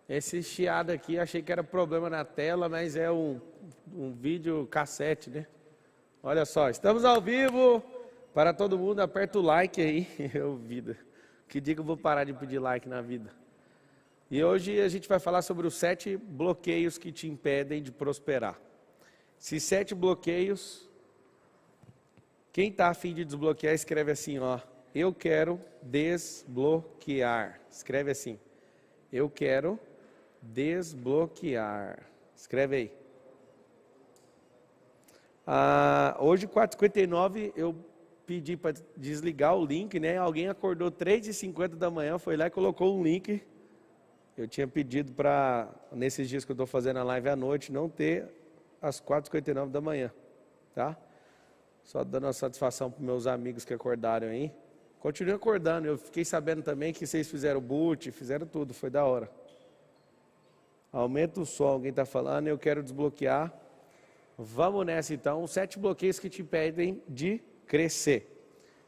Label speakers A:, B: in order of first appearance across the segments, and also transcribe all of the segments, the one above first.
A: Esse chiado aqui, achei que era problema na tela, mas é um vídeo cassete, né? Olha só, estamos ao vivo. Para todo mundo, aperta o like aí. Vida. Que dia que eu vou parar de pedir like na vida? E hoje a gente vai falar sobre os 7 bloqueios que te impedem de prosperar. Esses 7 bloqueios, quem está a fim de desbloquear, escreve assim, ó. Eu quero desbloquear. Escreve assim. Eu quero desbloquear. Escreve aí. Hoje, 4h59, eu pedi para desligar o link, né? Alguém acordou 3h50 da manhã, foi lá e colocou um link. Eu tinha pedido para, nesses dias que eu estou fazendo a live à noite, não ter às 4h59 da manhã, tá? Só dando uma satisfação para meus amigos que acordaram aí. Continue acordando, eu fiquei sabendo também que vocês fizeram boot, fizeram tudo, foi da hora. Aumenta o som, alguém está falando, eu quero desbloquear. Vamos nessa então, os 7 bloqueios que te impedem de crescer.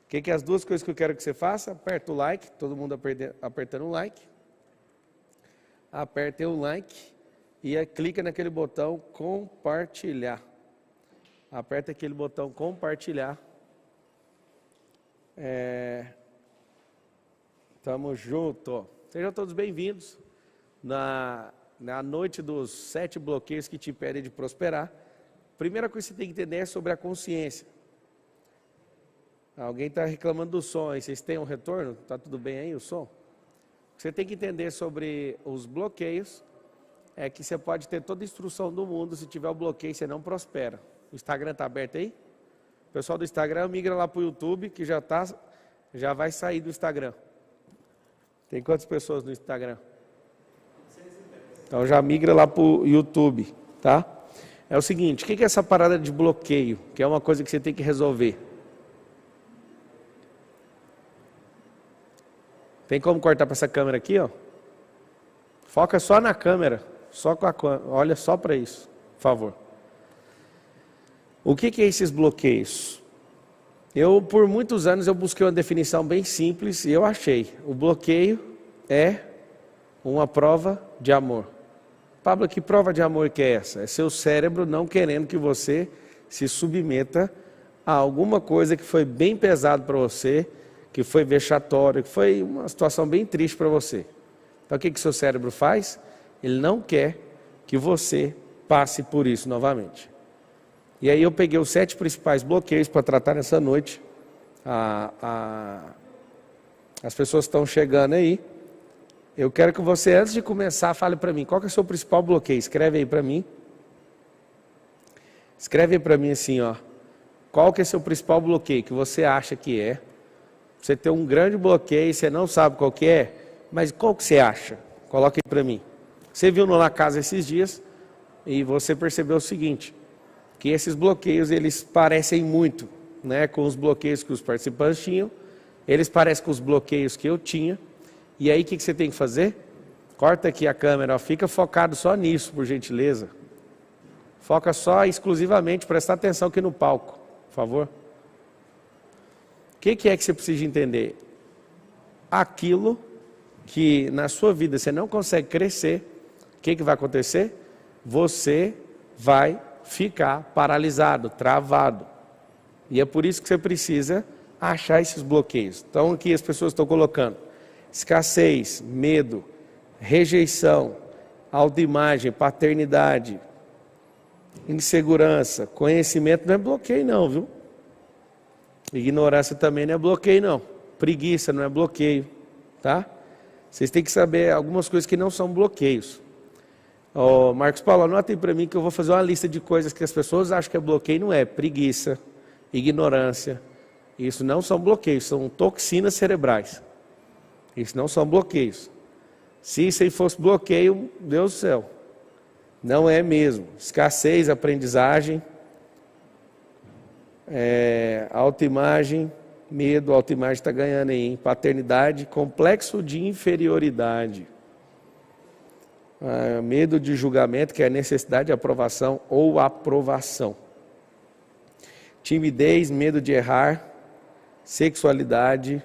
A: O que é as 2 coisas que eu quero que você faça? Aperta o like, todo mundo apertando o like. Aperta o like e aí clica naquele botão compartilhar. Aperta aquele botão compartilhar. Tamo junto. Sejam todos bem-vindos na noite dos 7 bloqueios que te impedem de prosperar. Primeira coisa que você tem que entender é sobre a consciência. Alguém está reclamando do som aí, vocês têm um retorno? Está tudo bem aí o som? O que você tem que entender sobre os bloqueios é que você pode ter toda a instrução do mundo, se tiver o bloqueio você não prospera. O Instagram está aberto aí? O pessoal do Instagram migra lá para o YouTube, que já vai sair do Instagram. Tem quantas pessoas no Instagram? Então já migra lá para o YouTube, tá? É o seguinte, o que é essa parada de bloqueio? Que é uma coisa que você tem que resolver. Tem como cortar para essa câmera aqui, ó? Foca só na câmera, só com a câmera, olha só para isso, por favor. O que é esses bloqueios? Por muitos anos, eu busquei uma definição bem simples e eu achei. O bloqueio é uma prova de amor. Pablo, que prova de amor que é essa? É seu cérebro não querendo que você se submeta a alguma coisa que foi bem pesado para você, que foi vexatório, que foi uma situação bem triste para você. Então o que seu cérebro faz? Ele não quer que você passe por isso novamente. E aí eu peguei os 7 principais bloqueios para tratar nessa noite. As pessoas estão chegando aí. Eu quero que você, antes de começar, fale para mim, qual que é o seu principal bloqueio? Escreve aí para mim. Escreve aí para mim assim, ó. Qual que é o seu principal bloqueio que você acha que é? Você tem um grande bloqueio, você não sabe qual que é, mas qual que você acha? Coloque aí para mim. Você viu no La Casa esses dias e você percebeu o seguinte, que esses bloqueios, eles parecem muito, né, com os bloqueios que os participantes tinham, eles parecem com os bloqueios que eu tinha. E aí o que você tem que fazer? Corta aqui a câmera, ó, fica focado só nisso, por gentileza. Foca só exclusivamente, presta atenção aqui no palco, por favor. O que é que você precisa entender? Aquilo que na sua vida você não consegue crescer, o que vai acontecer? Você vai ficar paralisado, travado. E é por isso que você precisa achar esses bloqueios. Então aqui as pessoas estão colocando escassez, medo, rejeição, autoimagem, paternidade, insegurança, conhecimento não é bloqueio não, viu? Ignorância também não é bloqueio não. Preguiça não é bloqueio, tá? Vocês têm que saber algumas coisas que não são bloqueios. Marcos Paulo, anota aí para mim que eu vou fazer uma lista de coisas que as pessoas acham que é bloqueio, não é. Preguiça, ignorância, isso não são bloqueios, são toxinas cerebrais. Isso não são bloqueios. Se isso aí fosse bloqueio, Deus do céu, não é mesmo. Escassez, aprendizagem, autoimagem, Medo, autoimagem está ganhando aí, hein? Paternidade, complexo de inferioridade. Medo de julgamento, que é a necessidade de aprovação ou aprovação. Timidez, medo de errar, sexualidade,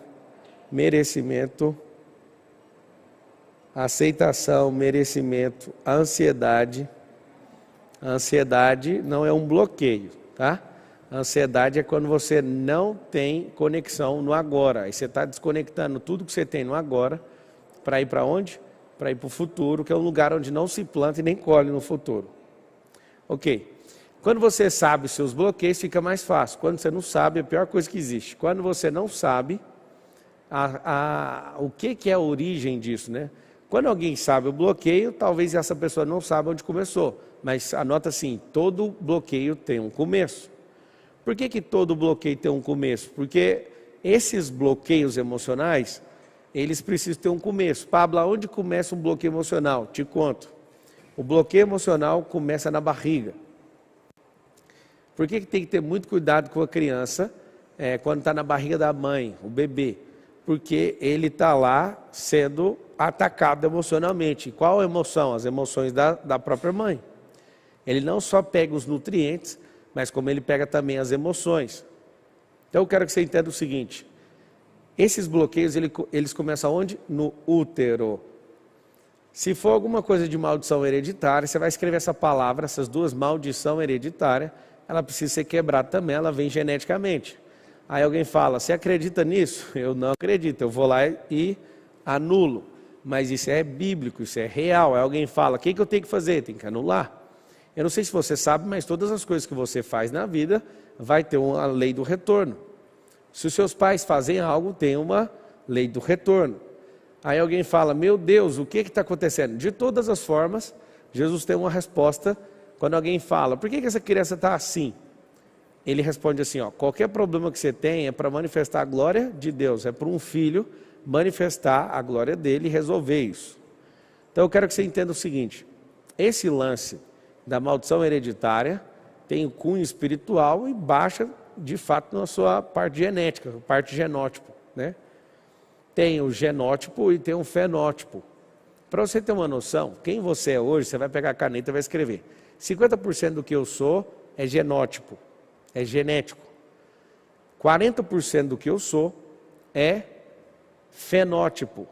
A: merecimento, aceitação, merecimento, ansiedade. A ansiedade não é um bloqueio, tá? A ansiedade é quando você não tem conexão no agora. Aí você está desconectando tudo que você tem no agora para ir para onde? Para ir para o futuro, que é um lugar onde não se planta e nem colhe no futuro. Ok. Quando você sabe os seus bloqueios, fica mais fácil. Quando você não sabe, é a pior coisa que existe. Quando você não sabe o que é a origem disso, né? Quando alguém sabe o bloqueio, talvez essa pessoa não saiba onde começou. Mas anota assim, todo bloqueio tem um começo. Por que todo bloqueio tem um começo? Porque esses bloqueios emocionais, eles precisam ter um começo. Pablo, onde começa um bloqueio emocional? Te conto. O bloqueio emocional começa na barriga. Por que tem que ter muito cuidado com a criança quando está na barriga da mãe, o bebê? Porque ele está lá sendo atacado emocionalmente. Qual emoção? As emoções da própria mãe. Ele não só pega os nutrientes, mas como ele pega também as emoções. Então eu quero que você entenda o seguinte, esses bloqueios eles começam onde? No útero. Se for alguma coisa de maldição hereditária, você vai escrever essa palavra, essas duas, maldição hereditária, ela precisa ser quebrada também, ela vem geneticamente. Aí alguém fala, você acredita nisso? Eu não acredito, eu vou lá e anulo. Mas isso é bíblico, isso é real. Aí alguém fala, o que eu tenho que fazer? Tem que anular. Eu não sei se você sabe, mas todas as coisas que você faz na vida, vai ter uma lei do retorno. Se os seus pais fazem algo, tem uma lei do retorno. Aí alguém fala, meu Deus, o que está acontecendo? De todas as formas, Jesus tem uma resposta. Quando alguém fala, por que essa criança está assim? Ele responde assim, ó, qualquer problema que você tem é para manifestar a glória de Deus, é para um filho manifestar a glória dele e resolver isso. Então eu quero que você entenda o seguinte, esse lance da maldição hereditária tem o cunho espiritual e baixa de fato na sua parte genética, parte genótipo, né? Tem o genótipo e tem o fenótipo. Para você ter uma noção, quem você é hoje, você vai pegar a caneta e vai escrever. 50% do que eu sou é genótipo, é genético. 40% do que eu sou é fenótipo,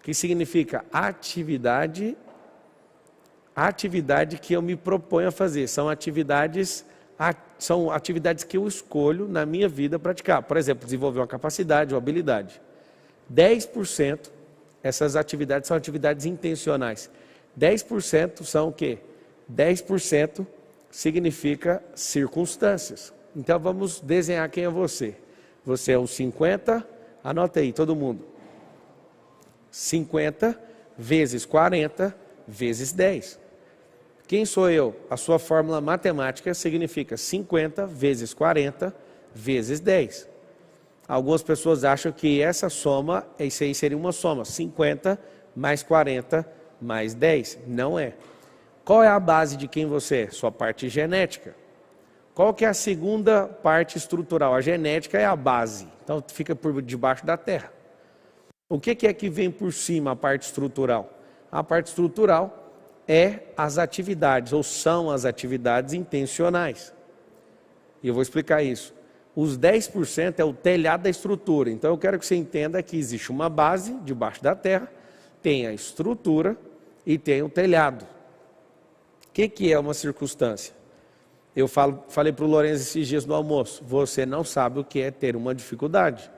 A: que significa atividade que eu me proponho a fazer. São atividades que eu escolho na minha vida praticar. Por exemplo, desenvolver uma capacidade, uma habilidade. 10%, essas atividades são atividades intencionais. 10% são o quê? 10% significa circunstâncias. Então vamos desenhar quem é você. Você é um 50, anota aí todo mundo. 50 vezes 40 vezes 10. Quem sou eu? A sua fórmula matemática significa 50 vezes 40 vezes 10. Algumas pessoas acham que essa soma, isso aí seria uma soma, 50 mais 40 mais 10. Não é. Qual é a base de quem você é? Sua parte genética. Qual que é a segunda parte estrutural? A genética é a base, então fica por debaixo da terra. O que é que vem por cima, a parte estrutural? A parte estrutural é as atividades, ou são as atividades intencionais. E eu vou explicar isso. Os 10% é o telhado da estrutura. Então eu quero que você entenda que existe uma base debaixo da terra, tem a estrutura e tem o telhado. O que é uma circunstância? Eu falei para o Lourenço esses dias no almoço, você não sabe o que é ter uma dificuldade.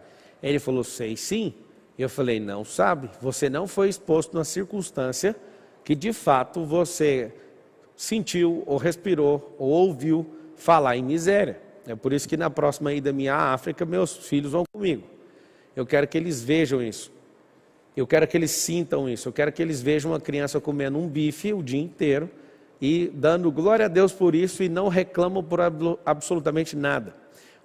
A: Ele falou, sei sim. Eu falei, não sabe, você não foi exposto na circunstância que de fato você sentiu, ou respirou, ou ouviu falar em miséria. É por isso que na próxima ida minha à África, meus filhos vão comigo. Eu quero que eles vejam isso. Eu quero que eles sintam isso. Eu quero que eles vejam uma criança comendo um bife o dia inteiro e dando glória a Deus por isso e não reclamam por absolutamente nada.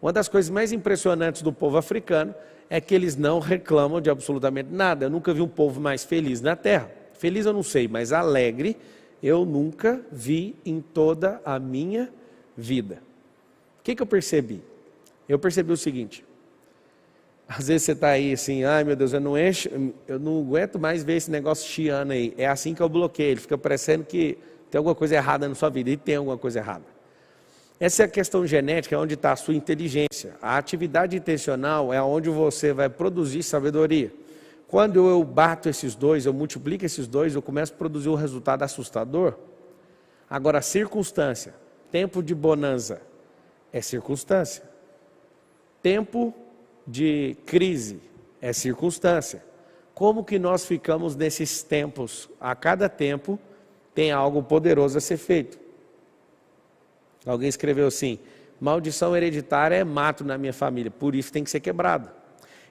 A: Uma das coisas mais impressionantes do povo africano é que eles não reclamam de absolutamente nada. Eu nunca vi um povo mais feliz na terra. Feliz eu não sei, mas alegre eu nunca vi em toda a minha vida. O que eu percebi? Eu percebi o seguinte, Às vezes você está aí assim, ai meu Deus, eu não aguento mais ver esse negócio chiando aí. É assim que eu bloqueio, ele fica parecendo que tem alguma coisa errada na sua vida, e tem alguma coisa errada. Essa é a questão genética, é onde está a sua inteligência. A atividade intencional é onde você vai produzir sabedoria. Quando eu bato esses dois, eu multiplico esses dois, eu começo a produzir um resultado assustador. Agora, circunstância, tempo de bonança, é circunstância. Tempo de crise, é circunstância. Como que nós ficamos nesses tempos? A cada tempo tem algo poderoso a ser feito. Alguém escreveu assim, maldição hereditária é mato na minha família, por isso tem que ser quebrado.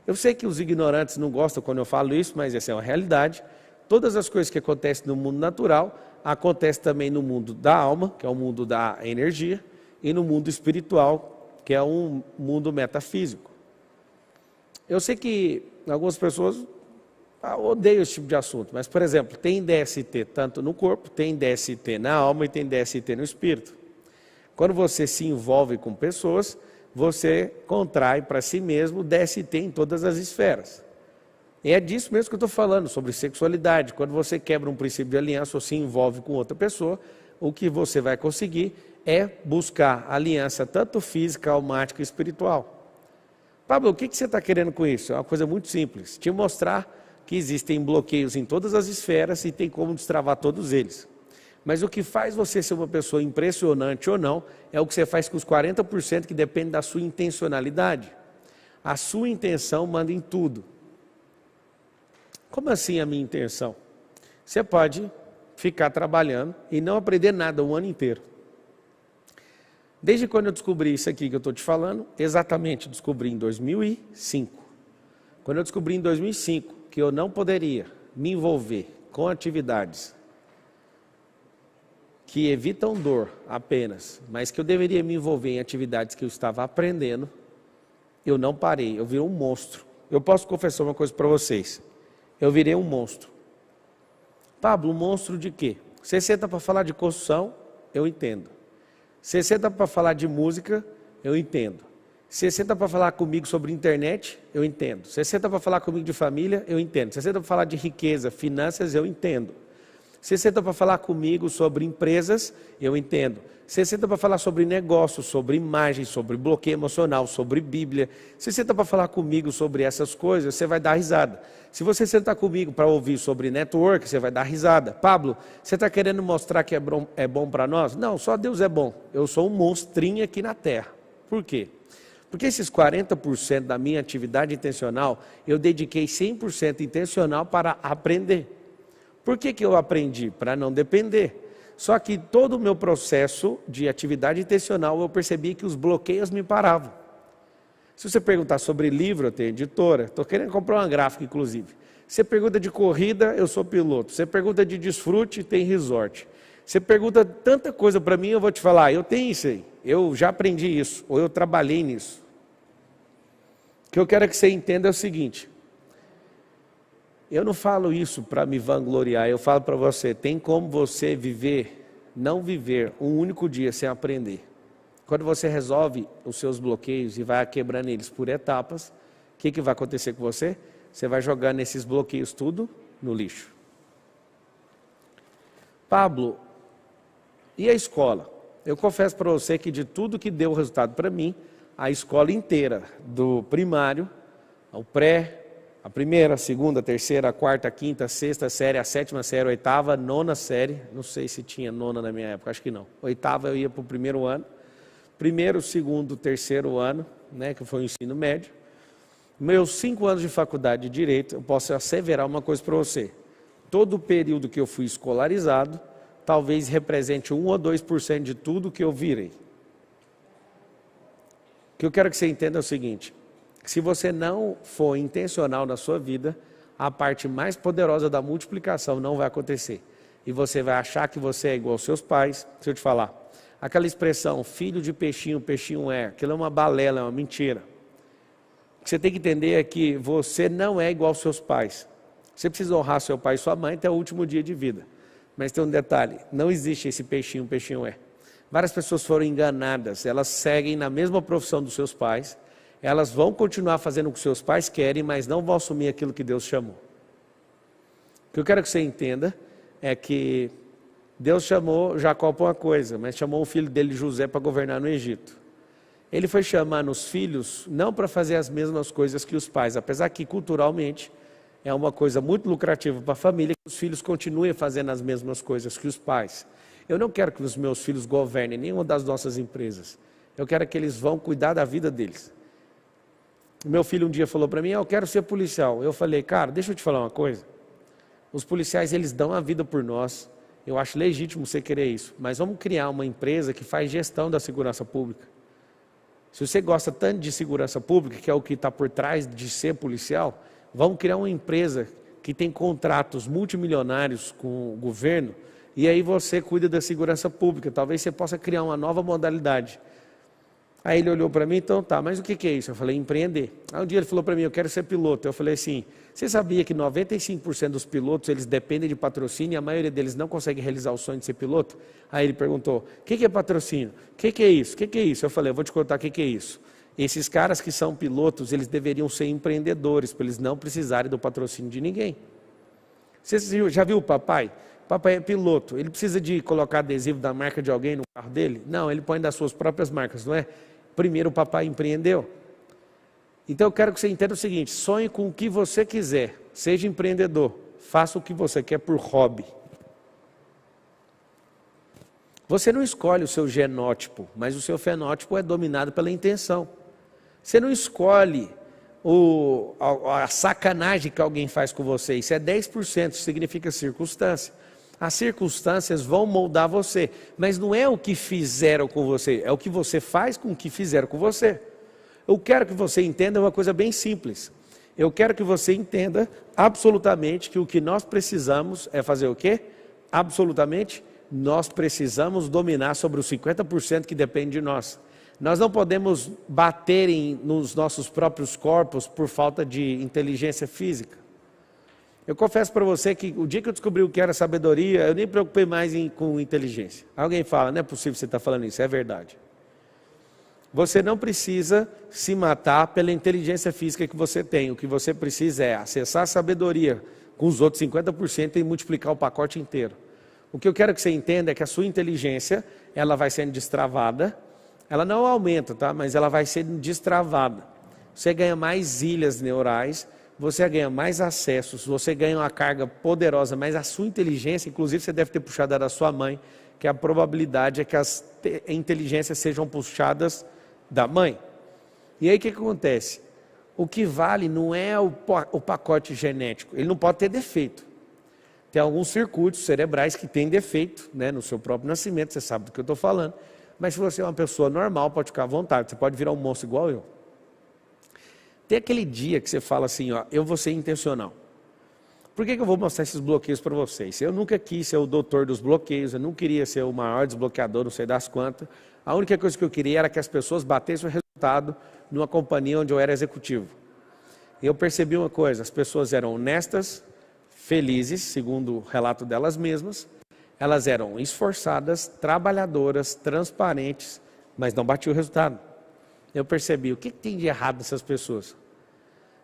A: Eu sei que os ignorantes não gostam quando eu falo isso, mas essa é uma realidade. Todas as coisas que acontecem no mundo natural, acontecem também no mundo da alma, que é o mundo da energia, e no mundo espiritual, que é um mundo metafísico. Eu sei que algumas pessoas odeiam esse tipo de assunto, mas, por exemplo, tem DST tanto no corpo, tem DST na alma e tem DST no espírito. Quando você se envolve com pessoas, você contrai para si mesmo DST em todas as esferas. E é disso mesmo que eu estou falando, sobre sexualidade. Quando você quebra um princípio de aliança ou se envolve com outra pessoa, o que você vai conseguir é buscar aliança tanto física, almática e espiritual. Pablo, o que você está querendo com isso? É uma coisa muito simples, te mostrar que existem bloqueios em todas as esferas e tem como destravar todos eles. Mas o que faz você ser uma pessoa impressionante ou não, é o que você faz com os 40% que depende da sua intencionalidade. A sua intenção manda em tudo. Como assim a minha intenção? Você pode ficar trabalhando e não aprender nada o ano inteiro. Desde quando eu descobri isso aqui que eu estou te falando, exatamente descobri em 2005. Quando eu descobri em 2005 que eu não poderia me envolver com atividades que evitam dor apenas, mas que eu deveria me envolver em atividades que eu estava aprendendo, eu não parei, eu virei um monstro. Eu posso confessar uma coisa para vocês, eu virei um monstro. Pablo, um monstro de quê? Você senta para falar de construção, eu entendo. Você senta para falar de música, eu entendo. Você senta para falar comigo sobre internet, eu entendo. Você senta para falar comigo de família, eu entendo. Você senta para falar de riqueza, finanças, eu entendo. Você senta para falar comigo sobre empresas, eu entendo. Você senta para falar sobre negócios, sobre imagem, sobre bloqueio emocional, sobre Bíblia. Você senta para falar comigo sobre essas coisas, você vai dar risada. Se você sentar comigo para ouvir sobre network, você vai dar risada. Pablo, você está querendo mostrar que é bom para nós? Não, só Deus é bom. Eu sou um monstrinho aqui na terra. Por quê? Porque esses 40% da minha atividade intencional, eu dediquei 100% intencional para aprender. Por que eu aprendi? Para não depender. Só que todo o meu processo de atividade intencional, eu percebi que os bloqueios me paravam. Se você perguntar sobre livro, eu tenho editora. Estou querendo comprar uma gráfica, inclusive. Você pergunta de corrida, eu sou piloto. Você pergunta de desfrute, tem resort. Você pergunta tanta coisa para mim, eu vou te falar, eu tenho isso aí. Eu já aprendi isso, ou eu trabalhei nisso. O que eu quero que você entenda é o seguinte. Eu não falo isso para me vangloriar, eu falo para você, tem como você não viver um único dia sem aprender. Quando você resolve os seus bloqueios e vai quebrando eles por etapas, o que vai acontecer com você? Você vai jogando esses bloqueios tudo no lixo. Pablo, e a escola? Eu confesso para você que de tudo que deu resultado para mim, a escola inteira, do primário ao pré, a primeira, a segunda, a terceira, a quarta, a quinta, a sexta série, a sétima série, a oitava, a nona série, não sei se tinha nona na minha época, acho que não. Oitava eu ia para o primeiro ano, primeiro, segundo, terceiro ano, né, que foi o ensino médio. Meus 5 anos de faculdade de Direito, eu posso asseverar uma coisa para você. Todo o período que eu fui escolarizado, talvez represente 1 ou 2% de tudo que eu virei. O que eu quero que você entenda é o seguinte, se você não for intencional na sua vida, a parte mais poderosa da multiplicação não vai acontecer. E você vai achar que você é igual aos seus pais. Deixa eu te falar, aquela expressão, filho de peixinho, peixinho é, aquilo é uma balela, é uma mentira. O que você tem que entender é que você não é igual aos seus pais. Você precisa honrar seu pai e sua mãe até o último dia de vida. Mas tem um detalhe, não existe esse peixinho, peixinho é. Várias pessoas foram enganadas, elas seguem na mesma profissão dos seus pais, elas vão continuar fazendo o que seus pais querem, mas não vão assumir aquilo que Deus chamou. O que eu quero que você entenda é que Deus chamou Jacó para uma coisa, mas chamou o filho dele, José, para governar no Egito. Ele foi chamando os filhos não para fazer as mesmas coisas que os pais, apesar que culturalmente é uma coisa muito lucrativa para a família que os filhos continuem fazendo as mesmas coisas que os pais. Eu não quero que os meus filhos governem nenhuma das nossas empresas. Eu quero que eles vão cuidar da vida deles. O meu filho um dia falou para mim, eu quero ser policial. Eu falei, cara, deixa eu te falar uma coisa. Os policiais, eles dão a vida por nós. Eu acho legítimo você querer isso. Mas vamos criar uma empresa que faz gestão da segurança pública. Se você gosta tanto de segurança pública, que é o que está por trás de ser policial, vamos criar uma empresa que tem contratos multimilionários com o governo, e aí você cuida da segurança pública. Talvez você possa criar uma nova modalidade. Aí ele olhou para mim, então tá, mas o que é isso? Eu falei, empreender. Aí um dia ele falou para mim, eu quero ser piloto. Eu falei assim, você sabia que 95% dos pilotos, eles dependem de patrocínio e a maioria deles não consegue realizar o sonho de ser piloto? Aí ele perguntou, o que é patrocínio? O que é isso? O que é isso? Eu falei, eu vou te contar o que é isso. Esses caras que são pilotos, eles deveriam ser empreendedores, para eles não precisarem do patrocínio de ninguém. Você já viu o papai? O papai é piloto, ele precisa de colocar adesivo da marca de alguém no carro dele? Não, ele põe das suas próprias marcas, não é? Primeiro o papai empreendeu. Então eu quero que você entenda o seguinte, sonhe com o que você quiser, seja empreendedor, faça o que você quer por hobby. Você não escolhe o seu genótipo, mas o seu fenótipo é dominado pela intenção. Você não escolhe a sacanagem que alguém faz com você, isso é 10%, isso significa circunstância. As circunstâncias vão moldar você, mas não é o que fizeram com você, é o que você faz com o que fizeram com você. Eu quero que você entenda uma coisa bem simples. Eu quero que você entenda absolutamente que o que nós precisamos é fazer o quê? Absolutamente, nós precisamos dominar sobre os 50% que depende de nós. Nós não podemos bater nos nossos próprios corpos por falta de inteligência física. Eu confesso para você que o dia que eu descobri o que era sabedoria, eu nem me preocupei mais com inteligência. Alguém fala, não é possível você estar falando isso, é verdade. Você não precisa se matar pela inteligência física que você tem. O que você precisa é acessar a sabedoria com os outros 50% e multiplicar o pacote inteiro. O que eu quero que você entenda é que a sua inteligência, ela vai sendo destravada. Ela não aumenta, tá? Mas ela vai sendo destravada. Você ganha mais ilhas neurais, você ganha mais acessos, você ganha uma carga poderosa, mas a sua inteligência, inclusive você deve ter puxado da sua mãe, que a probabilidade é que as inteligências sejam puxadas da mãe. E aí o que acontece? O que vale não é o pacote genético, ele não pode ter defeito. Tem alguns circuitos cerebrais que têm defeito, né, no seu próprio nascimento, você sabe do que eu estou falando. Mas se você é uma pessoa normal, pode ficar à vontade, você pode virar um monstro igual eu. Tem aquele dia que você fala assim, ó, eu vou ser intencional. Por que eu vou mostrar esses bloqueios para vocês? Eu nunca quis ser o doutor dos bloqueios, eu não queria ser o maior desbloqueador, não sei das quantas. A única coisa que eu queria era que as pessoas batessem o resultado numa companhia onde eu era executivo. E eu percebi uma coisa, as pessoas eram honestas, felizes, segundo o relato delas mesmas, elas eram esforçadas, trabalhadoras, transparentes, mas não batiam o resultado. Eu percebi, o que tem de errado nessas pessoas?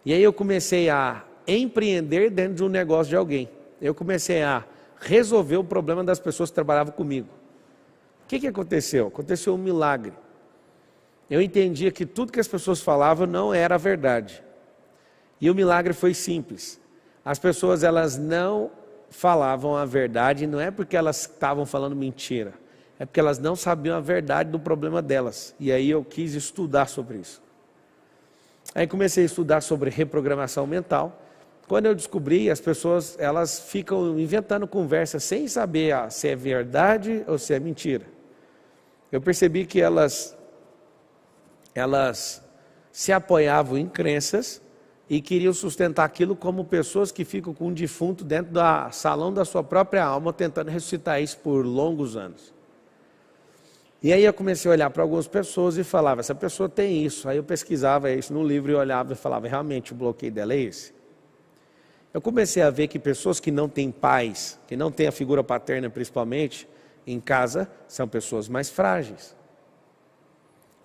A: E aí eu comecei a empreender dentro de um negócio de alguém. Eu comecei a resolver o problema das pessoas que trabalhavam comigo. O que aconteceu? Aconteceu um milagre. Eu entendia que tudo que as pessoas falavam não era verdade. E o milagre foi simples. As pessoas, elas não falavam a verdade, não é porque elas estavam falando mentira. É porque elas não sabiam a verdade do problema delas. E aí eu quis estudar sobre isso. Aí comecei a estudar sobre reprogramação mental. Quando eu descobri, as pessoas, elas ficam inventando conversas sem saber se é verdade ou se é mentira. Eu percebi que elas se apoiavam em crenças e queriam sustentar aquilo como pessoas que ficam com um defunto dentro do salão da sua própria alma, tentando ressuscitar isso por longos anos. E aí eu comecei a olhar para algumas pessoas e falava, essa pessoa tem isso. Aí eu pesquisava isso no livro e olhava e falava, realmente o bloqueio dela é esse. Eu comecei a ver que pessoas que não têm pais, que não têm a figura paterna principalmente, em casa, são pessoas mais frágeis.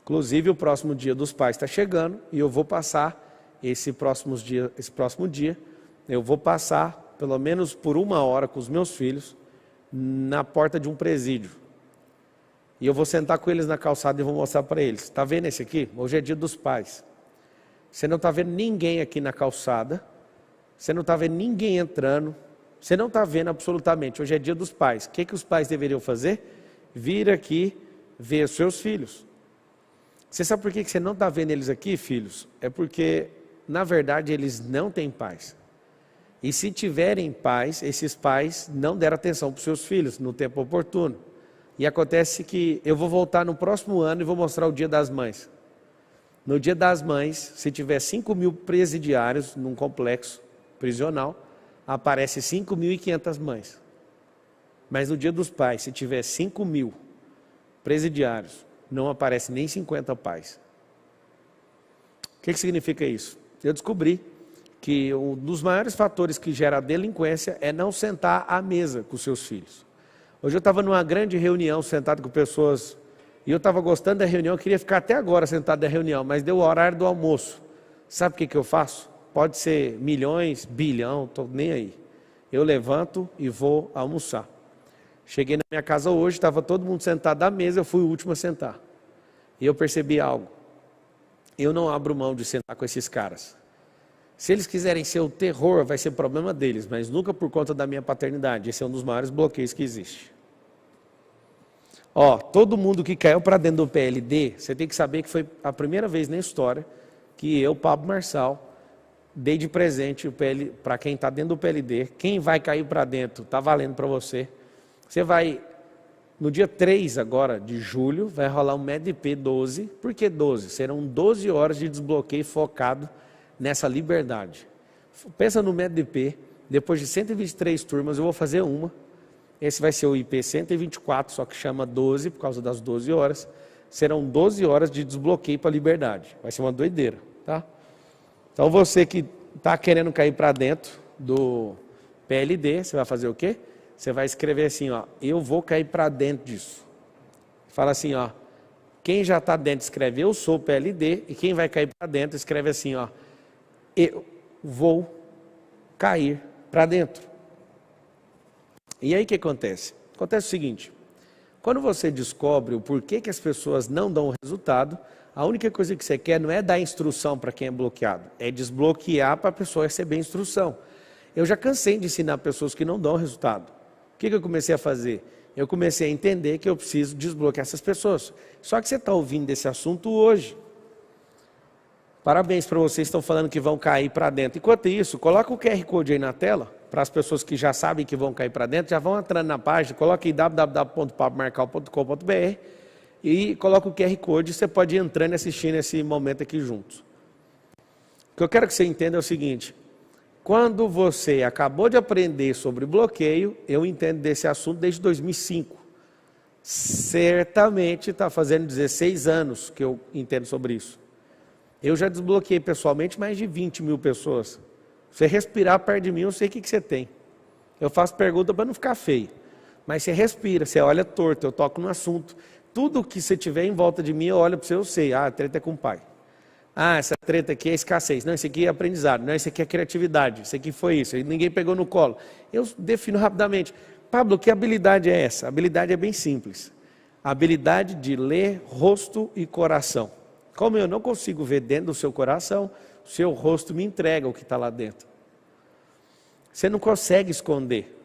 A: Inclusive, o próximo Dia dos Pais está chegando e eu vou passar esse próximo dia, eu vou passar pelo menos por 1 hora com os meus filhos na porta de um presídio. E eu vou sentar com eles na calçada e vou mostrar para eles. Está vendo esse aqui? Hoje é Dia dos Pais. Você não está vendo ninguém aqui na calçada, você não está vendo ninguém entrando, você não está vendo absolutamente. Hoje é Dia dos Pais. O que os pais deveriam fazer? Vir aqui ver os seus filhos. Você sabe por que você não está vendo eles aqui, filhos? É porque, na verdade, eles não têm pais. E se tiverem pais, esses pais não deram atenção para os seus filhos no tempo oportuno. E acontece que eu vou voltar no próximo ano e vou mostrar o Dia das Mães. No Dia das Mães, se tiver 5.000 presidiários num complexo prisional, aparece 5.500 mães. Mas no Dia dos Pais, se tiver 5.000 presidiários, não aparece nem 50 pais. O que significa isso? Eu descobri que um dos maiores fatores que gera a delinquência é não sentar à mesa com seus filhos. Hoje eu estava numa grande reunião, sentado com pessoas, e eu estava gostando da reunião, eu queria ficar até agora sentado na reunião, mas deu o horário do almoço. Sabe o que eu faço? Pode ser milhões, bilhão, estou nem aí. Eu levanto e vou almoçar. Cheguei na minha casa hoje, estava todo mundo sentado à mesa, eu fui o último a sentar. E eu percebi algo. Eu não abro mão de sentar com esses caras. Se eles quiserem ser o terror, vai ser problema deles, mas nunca por conta da minha paternidade. Esse é um dos maiores bloqueios que existe. Todo mundo que caiu para dentro do PLD, você tem que saber que foi a primeira vez na história que eu, Pablo Marçal, dei de presente o PL para quem está dentro do PLD. Quem vai cair para dentro, está valendo para você. Você vai, no dia 3 agora de julho, vai rolar um MEDP 12. Por que 12? Serão 12 horas de desbloqueio focado nessa liberdade. Pensa no MEDP, depois de 123 turmas, eu vou fazer uma. Esse vai ser o IP 124, só que chama 12, por causa das 12 horas. Serão 12 horas de desbloqueio para a liberdade. Vai ser uma doideira, tá? Então você que está querendo cair para dentro do PLD, você vai fazer o quê? Você vai escrever assim, eu vou cair para dentro disso. Fala assim, quem já está dentro escreve eu sou PLD, e quem vai cair para dentro escreve assim, eu vou cair para dentro. E aí o que acontece? Acontece o seguinte, quando você descobre o porquê que as pessoas não dão resultado, a única coisa que você quer não é dar instrução para quem é bloqueado, é desbloquear para a pessoa receber instrução. Eu já cansei de ensinar pessoas que não dão resultado. O que eu comecei a fazer? Eu comecei a entender que eu preciso desbloquear essas pessoas. Só que você está ouvindo desse assunto hoje. Parabéns para vocês que estão falando que vão cair para dentro. Enquanto isso, coloca o QR Code aí na tela, para as pessoas que já sabem que vão cair para dentro, já vão entrando na página, coloca aí www.pablomarcal.com.br e coloca o QR Code, você pode ir entrando e assistindo esse momento aqui juntos. O que eu quero que você entenda é o seguinte, quando você acabou de aprender sobre bloqueio, eu entendo desse assunto desde 2005. Certamente está fazendo 16 anos que eu entendo sobre isso. Eu já desbloqueei pessoalmente mais de 20.000 pessoas. Você respirar perto de mim, eu sei o que você tem. Eu faço pergunta para não ficar feio. Mas você respira, você olha torto, eu toco no assunto. Tudo que você tiver em volta de mim, eu olho para você, eu sei. A treta é com o pai. Essa treta aqui é escassez. Não, isso aqui é aprendizado. Não, isso aqui é criatividade. Isso aqui foi isso. Ninguém pegou no colo. Eu defino rapidamente. Pablo, que habilidade é essa? A habilidade é bem simples. A habilidade de ler rosto e coração. Como eu não consigo ver dentro do seu coração, o seu rosto me entrega o que está lá dentro. Você não consegue esconder.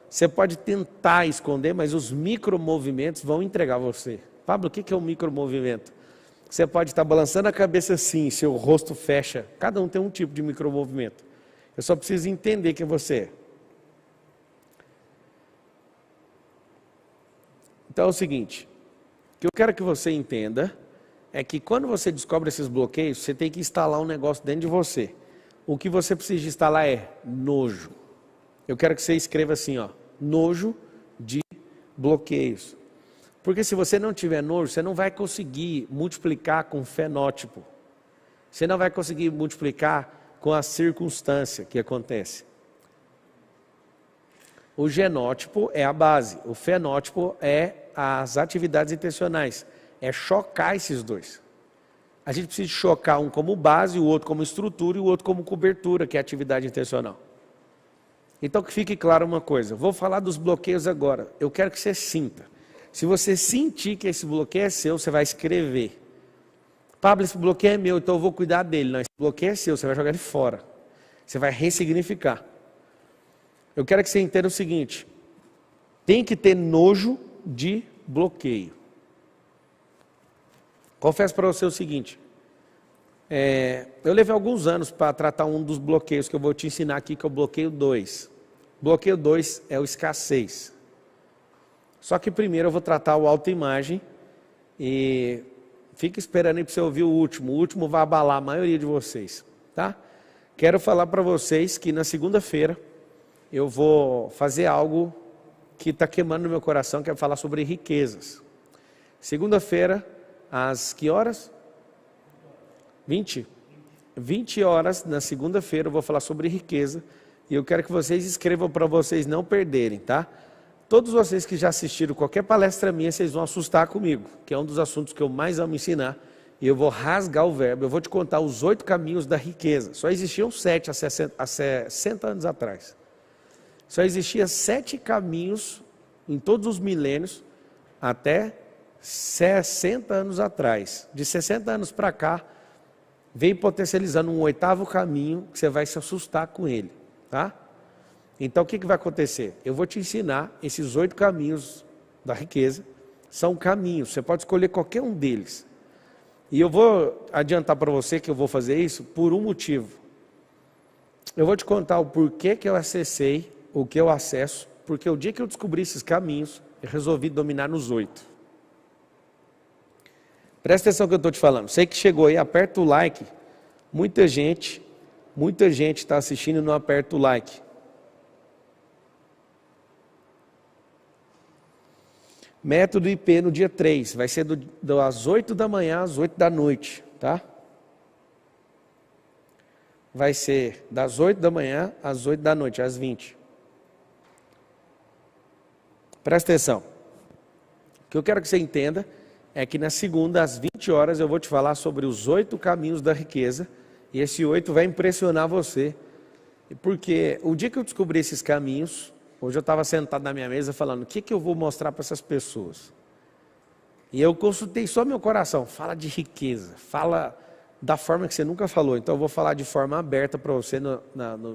A: Você pode tentar esconder, mas os micromovimentos vão entregar você. Pablo, o que é um micromovimento? Você pode estar balançando a cabeça assim, seu rosto fecha. Cada um tem um tipo de micromovimento. Eu só preciso entender quem você é. Então é o seguinte, o que eu quero que você entenda é que quando você descobre esses bloqueios, você tem que instalar um negócio dentro de você. O que você precisa instalar é nojo. Eu quero que você escreva assim, nojo de bloqueios. Porque se você não tiver nojo, você não vai conseguir multiplicar com fenótipo. Você não vai conseguir multiplicar com a circunstância que acontece. O genótipo é a base, o fenótipo é as atividades intencionais. é chocar esses dois. A gente precisa chocar um como base, o outro como estrutura e o outro como cobertura, que é a atividade intencional. Então que fique claro uma coisa, vou falar dos bloqueios agora, eu quero que você sinta. Se você sentir que esse bloqueio é seu, você vai escrever. Pablo, esse bloqueio é meu, então eu vou cuidar dele. Não, esse bloqueio é seu, você vai jogar ele fora. Você vai ressignificar. Eu quero que você entenda o seguinte, tem que ter nojo de bloqueio. Confesso para você o seguinte, eu levei alguns anos para tratar um dos bloqueios que eu vou te ensinar aqui, que é o bloqueio 2. Bloqueio 2 é o escassez. Só que primeiro eu vou tratar o autoimagem e fica esperando aí para você ouvir o último. O último vai abalar a maioria de vocês, tá? Quero falar para vocês que na segunda-feira eu vou fazer algo que está queimando no meu coração, que é falar sobre riquezas. Segunda-feira, às que horas? 20 horas, na segunda-feira, eu vou falar sobre riqueza. E eu quero que vocês escrevam para vocês não perderem, tá? Todos vocês que já assistiram qualquer palestra minha, vocês vão assustar comigo, que é um dos assuntos que eu mais amo ensinar. E eu vou rasgar o verbo, eu vou te contar os 8 caminhos da riqueza. Só existiam 7 há 60 anos atrás. Só existiam 7 caminhos em todos os milênios até 60 anos atrás. De 60 anos para cá, veio potencializando um 8º caminho que você vai se assustar com ele, tá? Então o que vai acontecer? Eu vou te ensinar esses 8 caminhos da riqueza. São caminhos, você pode escolher qualquer um deles. E eu vou adiantar para você que eu vou fazer isso por um motivo. Eu vou te contar o porquê que eu acessei, o que eu acesso, porque o dia que eu descobri esses caminhos, eu resolvi dominar nos 8. Presta atenção no que eu estou te falando. Sei que chegou aí, aperta o like. Muita gente está assistindo e não aperta o like. Método IP no dia 3, vai ser das 8 da manhã às 8 da noite, tá? Vai ser das 8 da manhã às 8 da noite, às 20. Presta atenção. O que eu quero que você entenda é que na segunda, às 20 horas, eu vou te falar sobre os 8 caminhos da riqueza, e esse 8 vai impressionar você, porque o dia que eu descobri esses caminhos, hoje eu estava sentado na minha mesa falando, o que eu vou mostrar para essas pessoas? E eu consultei só meu coração, fala de riqueza, fala da forma que você nunca falou. Então eu vou falar de forma aberta para você no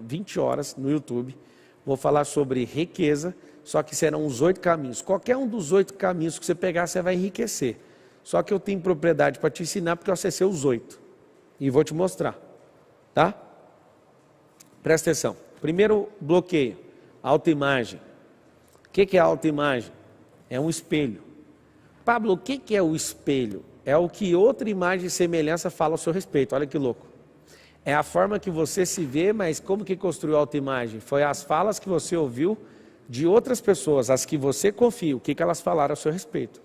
A: 20 horas no YouTube. Vou falar sobre riqueza, só que serão os 8 caminhos. Qualquer um dos 8 caminhos que você pegar, você vai enriquecer. Só que eu tenho propriedade para te ensinar, porque eu acessei os 8. E vou te mostrar, tá? Presta atenção. Primeiro bloqueio. Autoimagem. O que é autoimagem? É um espelho. Pablo, o que é o espelho? É o que outra imagem e semelhança fala ao seu respeito. Olha que louco. É a forma que você se vê, mas como que construiu a autoimagem? Foi as falas que você ouviu de outras pessoas, as que você confia, o que elas falaram ao seu respeito.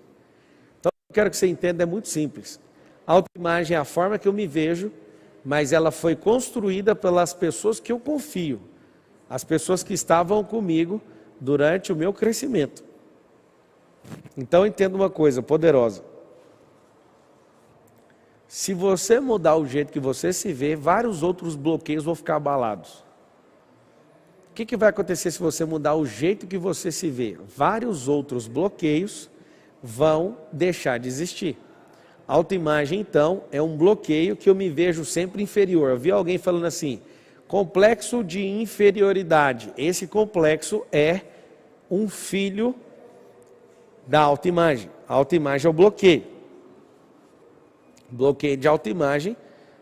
A: Então, eu quero que você entenda, é muito simples. A autoimagem é a forma que eu me vejo, mas ela foi construída pelas pessoas que eu confio. As pessoas que estavam comigo durante o meu crescimento. Então entenda uma coisa poderosa. Se você mudar o jeito que você se vê, vários outros bloqueios vão ficar abalados. O que vai acontecer se você mudar o jeito que você se vê? Vários outros bloqueios vão deixar de existir. Autoimagem, então, é um bloqueio que eu me vejo sempre inferior. Eu vi alguém falando assim, complexo de inferioridade. Esse complexo é um filho da autoimagem. A autoimagem é o bloqueio. Bloqueio de autoimagem.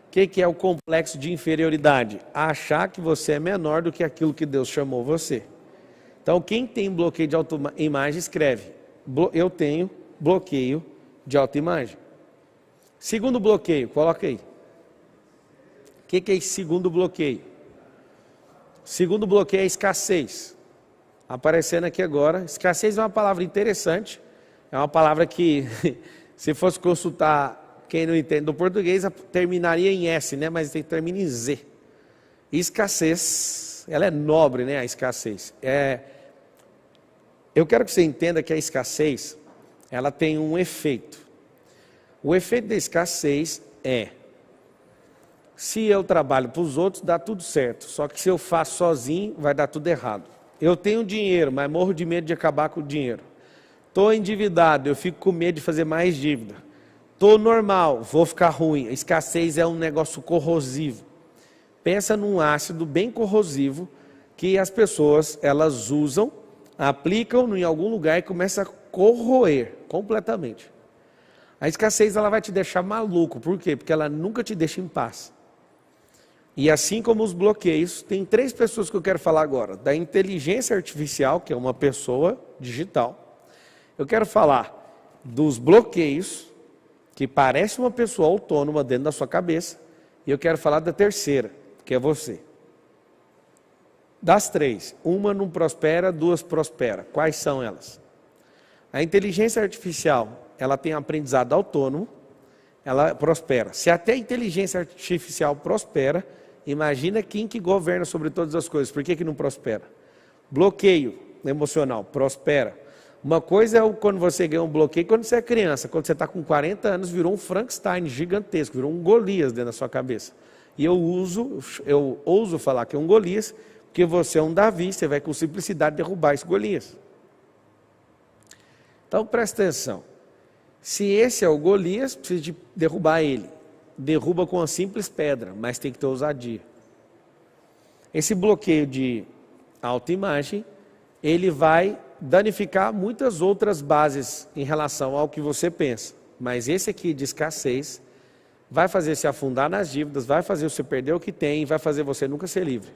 A: O que é o complexo de inferioridade? Achar que você é menor do que aquilo que Deus chamou você. Então, quem tem bloqueio de autoimagem, escreve. Eu tenho bloqueio de autoimagem. Segundo bloqueio, coloca aí. O que é esse segundo bloqueio? Segundo bloqueio é escassez. Aparecendo aqui agora. Escassez é uma palavra interessante. É uma palavra que, se fosse consultar quem não entende do português, terminaria em S, né? Mas termina em Z. Escassez, ela é nobre, né? A escassez. Eu quero que você entenda que a escassez, ela tem um efeito. O efeito da escassez é, se eu trabalho para os outros, dá tudo certo. Só que se eu faço sozinho, vai dar tudo errado. Eu tenho dinheiro, mas morro de medo de acabar com o dinheiro. Estou endividado, eu fico com medo de fazer mais dívida. Estou normal, vou ficar ruim. A escassez é um negócio corrosivo. Pensa num ácido bem corrosivo que as pessoas, elas usam, aplicam em algum lugar e começa a corroer completamente. A escassez ela vai te deixar maluco. Por quê? Porque ela nunca te deixa em paz. E assim como os bloqueios, tem 3 pessoas que eu quero falar agora. Da inteligência artificial, que é uma pessoa digital. Eu quero falar dos bloqueios, que parece uma pessoa autônoma dentro da sua cabeça. E eu quero falar da terceira, que é você. Das 3, uma não prospera, 2 prospera. Quais são elas? A inteligência artificial, ela tem aprendizado autônomo, ela prospera. Se até a inteligência artificial prospera, imagina quem que governa sobre todas as coisas. Por que não prospera? Bloqueio emocional, prospera. Uma coisa é quando você ganha um bloqueio quando você é criança. Quando você está com 40 anos, virou um Frankenstein gigantesco, virou um Golias dentro da sua cabeça. E eu ouso falar que é um Golias, porque você é um Davi, você vai com simplicidade derrubar esse Golias. Então presta atenção. Se esse é o Golias, precisa de derrubar ele. Derruba com uma simples pedra, mas tem que ter ousadia. Esse bloqueio de autoimagem, ele vai danificar muitas outras bases em relação ao que você pensa. Mas esse aqui de escassez vai fazer você afundar nas dívidas, vai fazer você perder o que tem e vai fazer você nunca ser livre.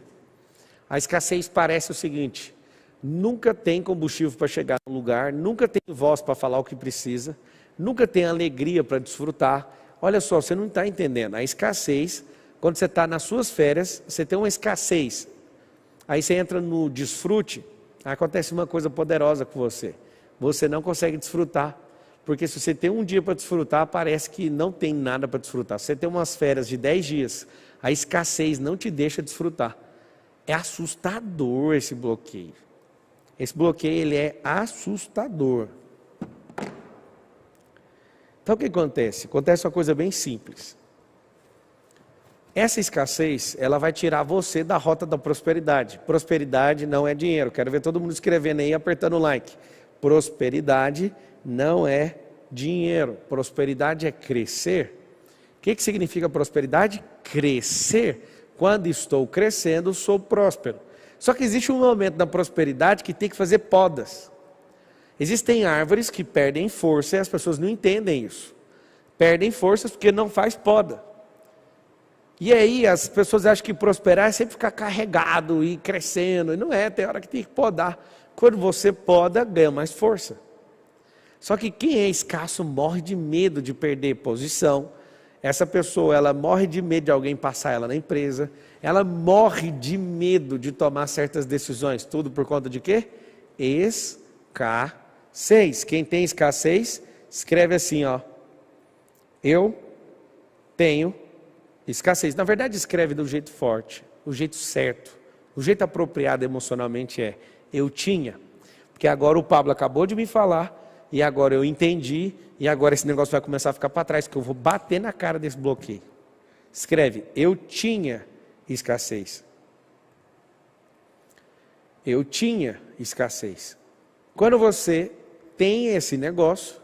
A: A escassez parece o seguinte: nunca tem combustível para chegar no lugar, nunca tem voz para falar o que precisa, nunca tem alegria para desfrutar. Olha só, você não está entendendo. A escassez, quando você está nas suas férias, você tem uma escassez. Aí você entra no desfrute, acontece uma coisa poderosa com você. Você não consegue desfrutar. Porque se você tem um dia para desfrutar, parece que não tem nada para desfrutar. Se você tem umas férias de 10 dias, a escassez não te deixa desfrutar. É assustador esse bloqueio. Esse bloqueio ele é assustador. Então o que acontece? Acontece uma coisa bem simples. Essa escassez, ela vai tirar você da rota da prosperidade. Prosperidade não é dinheiro. Quero ver todo mundo escrevendo aí, apertando o like. Prosperidade não é dinheiro. Prosperidade é crescer. O que significa prosperidade? Crescer. Quando estou crescendo, sou próspero. Só que existe um momento na prosperidade que tem que fazer podas. Existem árvores que perdem força e as pessoas não entendem isso. Perdem forças porque não faz poda. E aí as pessoas acham que prosperar é sempre ficar carregado e crescendo. E não é, tem hora que tem que podar. Quando você poda, ganha mais força. Só que quem é escasso morre de medo de perder posição. Essa pessoa, ela morre de medo de alguém passar ela na empresa. Ela morre de medo de tomar certas decisões. Tudo por conta de quê? Escassez. Quem tem escassez, escreve assim, ó. Eu tenho escassez. Na verdade, escreve do jeito forte, do jeito certo. O jeito apropriado emocionalmente é, eu tinha. Porque agora o Pablo acabou de me falar, e agora eu entendi, e agora esse negócio vai começar a ficar para trás, porque eu vou bater na cara desse bloqueio. Escreve, eu tinha escassez. Eu tinha escassez. Quando você tem esse negócio,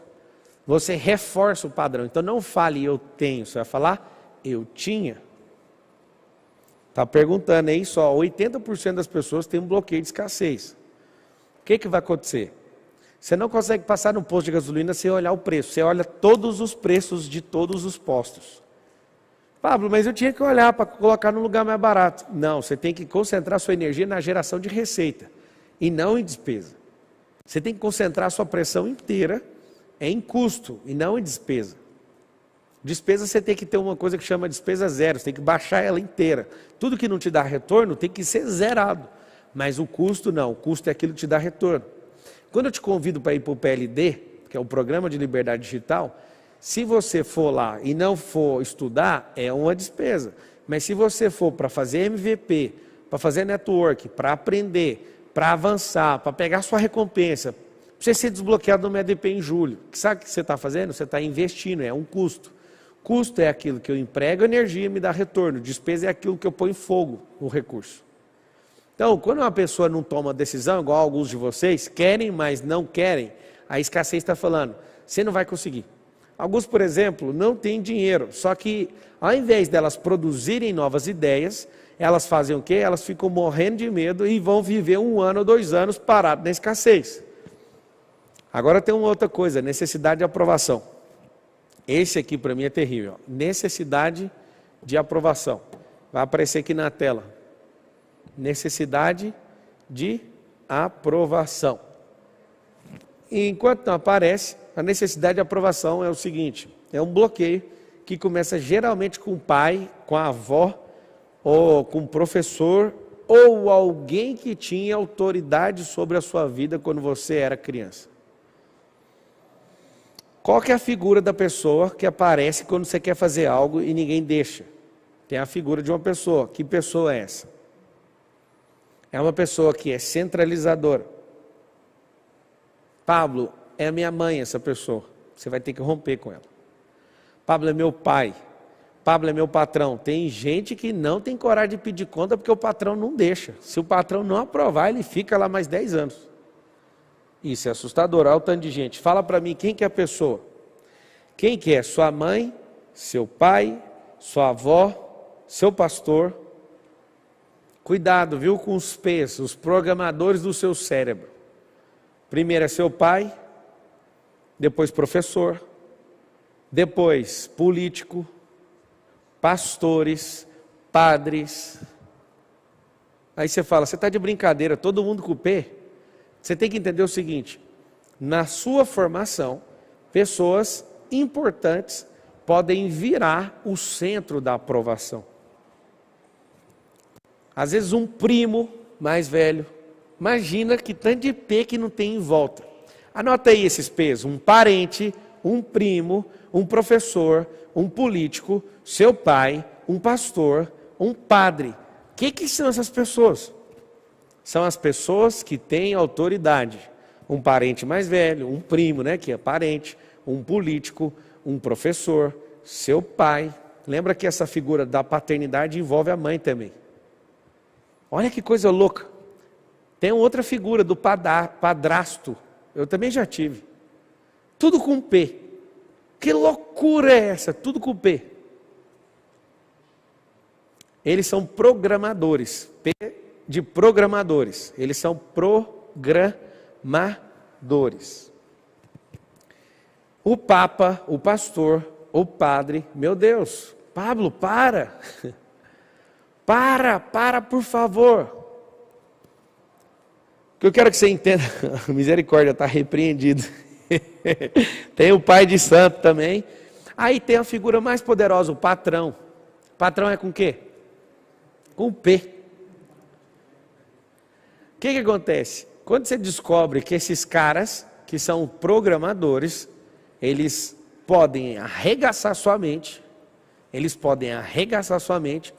A: você reforça o padrão. Então não fale eu tenho, você vai falar eu tinha. Está perguntando aí só, 80% das pessoas têm um bloqueio de escassez. O que vai acontecer? Você não consegue passar no posto de gasolina sem olhar o preço. Você olha todos os preços de todos os postos. Pablo, mas eu tinha que olhar para colocar no lugar mais barato. Não, você tem que concentrar sua energia na geração de receita e não em despesa. Você tem que concentrar sua pressão inteira em custo e não em despesa. Despesa você tem que ter uma coisa que chama despesa zero, você tem que baixar ela inteira. Tudo que não te dá retorno tem que ser zerado. Mas o custo não, o custo é aquilo que te dá retorno. Quando eu te convido para ir para o PLD, que é o Programa de Liberdade Digital, se você for lá e não for estudar, é uma despesa. Mas se você for para fazer MVP, para fazer network, para aprender, para avançar, para pegar sua recompensa, você ser desbloqueado no MEDP em julho. Sabe o que você está fazendo? Você está investindo, é um custo. Custo é aquilo que eu emprego energia e me dá retorno. Despesa é aquilo que eu ponho fogo no recurso. Então, quando uma pessoa não toma decisão, igual alguns de vocês, querem, mas não querem, a escassez está falando, você não vai conseguir. Alguns, por exemplo, não têm dinheiro, só que ao invés delas produzirem novas ideias, elas fazem o quê? Elas ficam morrendo de medo e vão viver 1 ano ou 2 anos parados na escassez. Agora tem uma outra coisa, necessidade de aprovação. Esse aqui para mim é terrível. Ó. Necessidade de aprovação. Vai aparecer aqui na tela. Necessidade de aprovação. E enquanto não aparece, a necessidade de aprovação é o seguinte, é um bloqueio que começa geralmente com o pai, com a avó, ou com o professor, ou alguém que tinha autoridade sobre a sua vida quando você era criança. Qual que é a figura da pessoa que aparece quando você quer fazer algo e ninguém deixa? Tem a figura de uma pessoa. Que pessoa é essa? É uma pessoa que é centralizadora. Pablo, é a minha mãe essa pessoa. Você vai ter que romper com ela. Pablo é meu pai. Pablo é meu patrão. Tem gente que não tem coragem de pedir conta porque o patrão não deixa. Se o patrão não aprovar, ele fica lá mais 10 anos. Isso é assustador, olha o tanto de gente. Fala para mim, quem que é a pessoa? Quem que é? Sua mãe, seu pai, sua avó, seu pastor. Cuidado, viu, com os P's, os programadores do seu cérebro. Primeiro é seu pai, depois professor, depois político, pastores, padres. Aí você fala, você está de brincadeira, todo mundo com o P? Você tem que entender o seguinte, na sua formação, pessoas importantes podem virar o centro da aprovação. Às vezes um primo mais velho, imagina que tanto de P que não tem em volta. Anota aí esses P's, um parente, um primo, um professor, um político, seu pai, um pastor, um padre. O que são essas pessoas? São as pessoas que têm autoridade. Um parente mais velho, um primo, né, que é parente, um político, um professor, seu pai. Lembra que essa figura da paternidade envolve a mãe também. Olha que coisa louca. Tem outra figura do padrasto. Eu também já tive. Tudo com P. Que loucura é essa? Tudo com P. Eles são programadores. P de programadores. Eles são programadores. O Papa, o pastor, o padre, meu Deus, Pablo, para. Para, por favor. O que eu quero que você entenda, a misericórdia está repreendido. Tem o pai de santo também. Aí tem a figura mais poderosa, o patrão. O patrão é com o quê? Com P. O que acontece? Quando você descobre que esses caras, que são programadores, eles podem arregaçar sua mente,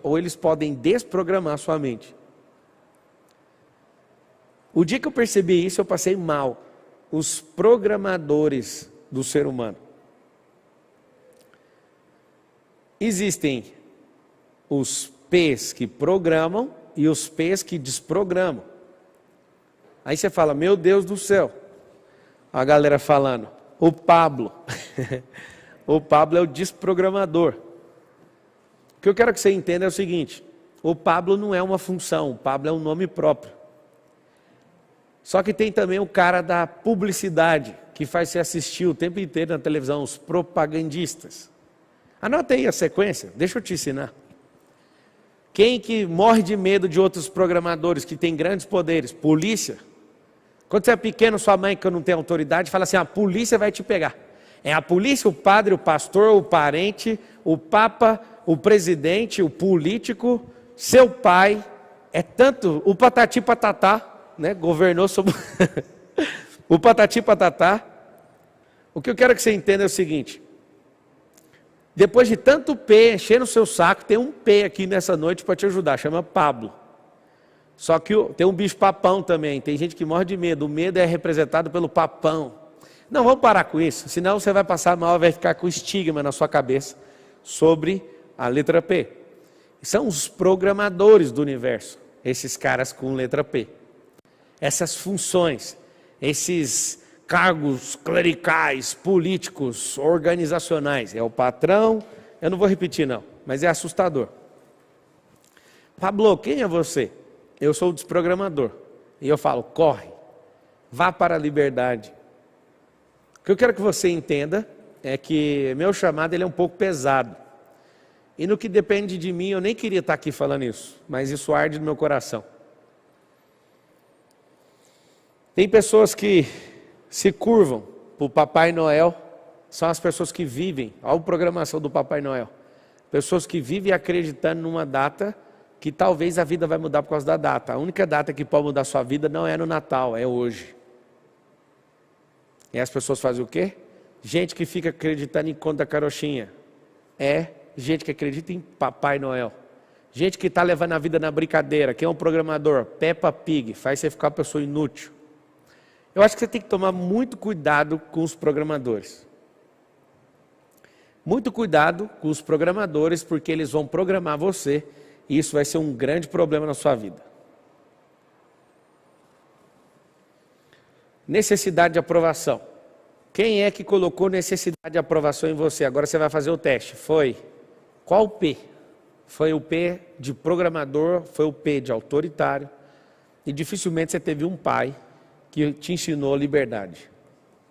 A: ou eles podem desprogramar sua mente. O dia que eu percebi isso, eu passei mal. Os programadores do ser humano. Existem os P's que programam e os P's que desprogramam. Aí você fala, meu Deus do céu. A galera falando, o Pablo. O Pablo é o desprogramador. O que eu quero que você entenda é o seguinte, o Pablo não é uma função, o Pablo é um nome próprio. Só que tem também o cara da publicidade, que faz você assistir o tempo inteiro na televisão, os propagandistas. Anota aí a sequência, deixa eu te ensinar. Quem que morre de medo de outros programadores que têm grandes poderes? Polícia. Quando você é pequeno, sua mãe que não tem autoridade, fala assim, a polícia vai te pegar. É a polícia, o padre, o pastor, o parente, o papa, o presidente, o político, seu pai, é tanto, o patati patatá, né, governou sobre o patati patatá. O que eu quero que você entenda é o seguinte, depois de tanto P encher no seu saco, tem um P aqui nessa noite para te ajudar, chama Pablo. Só que tem um bicho papão também, tem gente que morre de medo, o medo é representado pelo papão. Não, vamos parar com isso, senão você vai passar mal, vai ficar com estigma na sua cabeça sobre a letra P. São os programadores do universo, esses caras com letra P. Essas funções, esses cargos clericais, políticos, organizacionais. É o patrão, eu não vou repetir não, mas é assustador. Pablo, quem é você? Eu sou o desprogramador. E eu falo, corre, vá para a liberdade. O que eu quero que você entenda é que meu chamado ele é um pouco pesado. E no que depende de mim, eu nem queria estar aqui falando isso, mas isso arde no meu coração. Tem pessoas que se curvam para o Papai Noel, são as pessoas que vivem, olha a programação do Papai Noel. Pessoas que vivem acreditando numa data que talvez a vida vai mudar por causa da data. A única data que pode mudar a sua vida não é no Natal, é hoje. E as pessoas fazem o quê? Gente que fica acreditando em conto da carochinha. É gente que acredita em Papai Noel. Gente que está levando a vida na brincadeira. Quem é um programador? Peppa Pig, faz você ficar uma pessoa inútil. Eu acho que você tem que tomar muito cuidado com os programadores. Muito cuidado com os programadores, porque eles vão programar você e isso vai ser um grande problema na sua vida. Necessidade de aprovação. Quem é que colocou necessidade de aprovação em você? Agora você vai fazer o teste. Foi? Qual o P? Foi o P de programador, foi o P de autoritário. E dificilmente você teve um pai que te ensinou liberdade.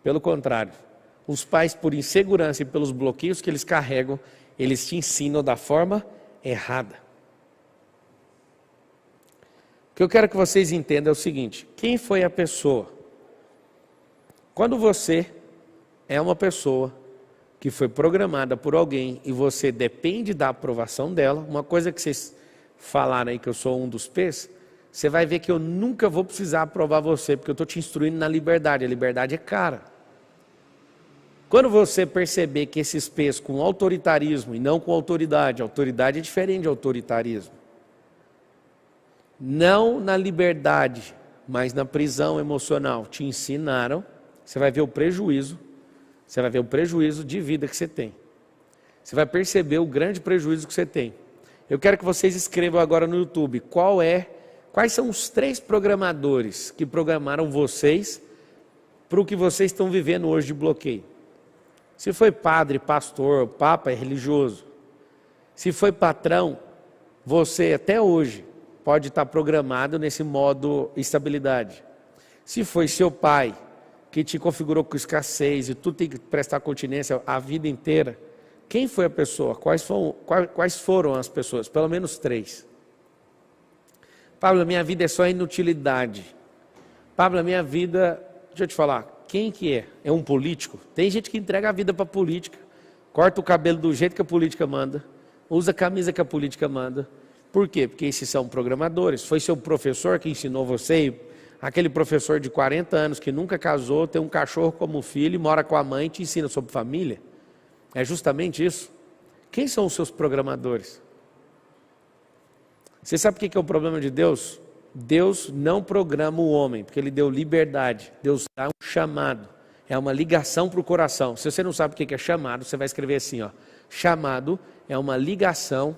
A: Pelo contrário, os pais, por insegurança e pelos bloqueios que eles carregam, eles te ensinam da forma errada. O que eu quero que vocês entendam é o seguinte: quem foi a pessoa? Quando você é uma pessoa que foi programada por alguém e você depende da aprovação dela, uma coisa que vocês falaram aí que eu sou um dos P's, você vai ver que eu nunca vou precisar aprovar você, porque eu estou te instruindo na liberdade. A liberdade é cara. Quando você perceber que esses P's com autoritarismo e não com autoridade é diferente de autoritarismo. Não na liberdade, mas na prisão emocional, te ensinaram, você vai ver o prejuízo, de vida que você tem. Você vai perceber o grande prejuízo que você tem. Eu quero que vocês escrevam agora no YouTube, quais são os 3 programadores que programaram vocês para o que vocês estão vivendo hoje de bloqueio. Se foi padre, pastor, papa, é religioso. Se foi patrão, você até hoje pode estar programado nesse modo estabilidade. Se foi seu pai, que te configurou com escassez e tu tem que prestar continência a vida inteira, quem foi a pessoa? Quais foram as pessoas? Pelo menos 3. Pablo, minha vida é só inutilidade. Pablo, minha vida, deixa eu te falar, quem que é? É um político? Tem gente que entrega a vida para a política, corta o cabelo do jeito que a política manda, usa a camisa que a política manda. Por quê? Porque esses são programadores. Foi seu professor que ensinou você, aquele professor de 40 anos que nunca casou, tem um cachorro como filho, mora com a mãe e te ensina sobre família. É justamente isso. Quem são os seus programadores? Você sabe o que é o problema de Deus? Deus não programa o homem, porque Ele deu liberdade. Deus dá um chamado, é uma ligação para o coração. Se você não sabe o que é chamado, você vai escrever assim, ó. Chamado é uma ligação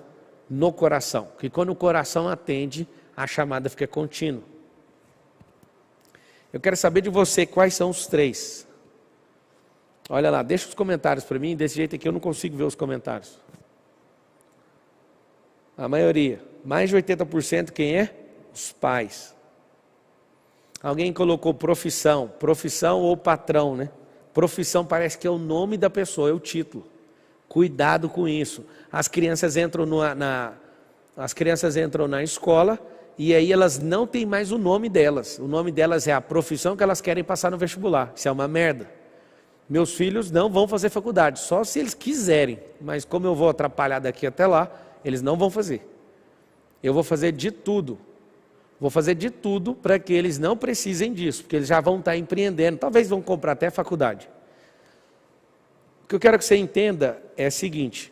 A: no coração, que quando o coração atende, a chamada fica contínua. Eu quero saber de você quais são os 3. Olha lá, deixa os comentários para mim, desse jeito aqui eu não consigo ver os comentários. A maioria, mais de 80%, quem é? Os pais. Alguém colocou profissão ou patrão, né? Profissão parece que é o nome da pessoa, é o título. Cuidado com isso. As crianças entram na escola e aí elas não têm mais o nome delas. O nome delas é a profissão que elas querem passar no vestibular. Isso é uma merda. Meus filhos não vão fazer faculdade, só se eles quiserem. Mas como eu vou atrapalhar daqui até lá, eles não vão fazer. Eu vou fazer de tudo. Vou fazer de tudo para que eles não precisem disso, porque eles já vão estar empreendendo. Talvez vão comprar até faculdade. O que eu quero que você entenda é o seguinte.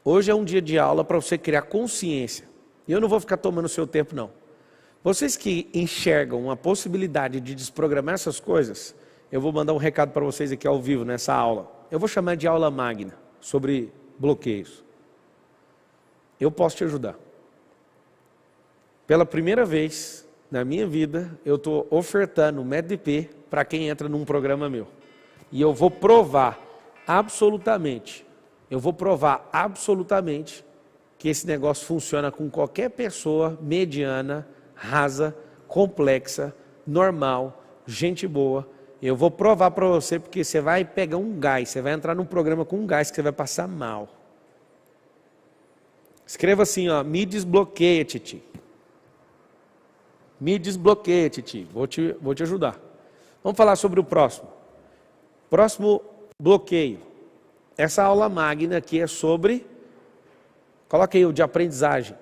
A: Hoje é um dia de aula para você criar consciência. E eu não vou ficar tomando o seu tempo, não. Vocês que enxergam uma possibilidade de desprogramar essas coisas, eu vou mandar um recado para vocês aqui ao vivo nessa aula. Eu vou chamar de aula magna sobre bloqueios. Eu posso te ajudar. Pela primeira vez na minha vida, eu estou ofertando um método IP para quem entra num programa meu. E eu vou provar absolutamente, que esse negócio funciona com qualquer pessoa mediana, rasa, complexa, normal, gente boa. Eu vou provar para você porque você vai pegar um gás, você vai entrar num programa com um gás que você vai passar mal. Escreva assim, ó, me desbloqueia, Titi. Me desbloqueia, Titi. Vou te ajudar. Vamos falar sobre o próximo. Próximo bloqueio. Essa aula magna aqui é sobre, coloca aí o de aprendizagem.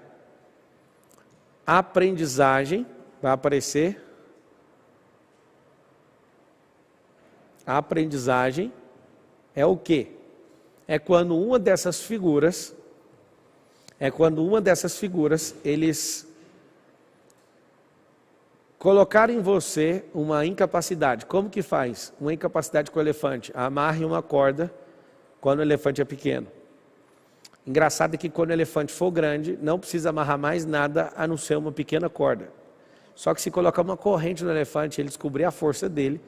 A: Aprendizagem, vai aparecer. A aprendizagem é o quê? É quando uma dessas figuras, eles colocarem em você uma incapacidade. Como que faz? Uma incapacidade com o elefante. Amarre uma corda quando o elefante é pequeno. Engraçado é que quando o elefante for grande, não precisa amarrar mais nada a não ser uma pequena corda. Só que se colocar uma corrente no elefante, ele descobrir a força dele,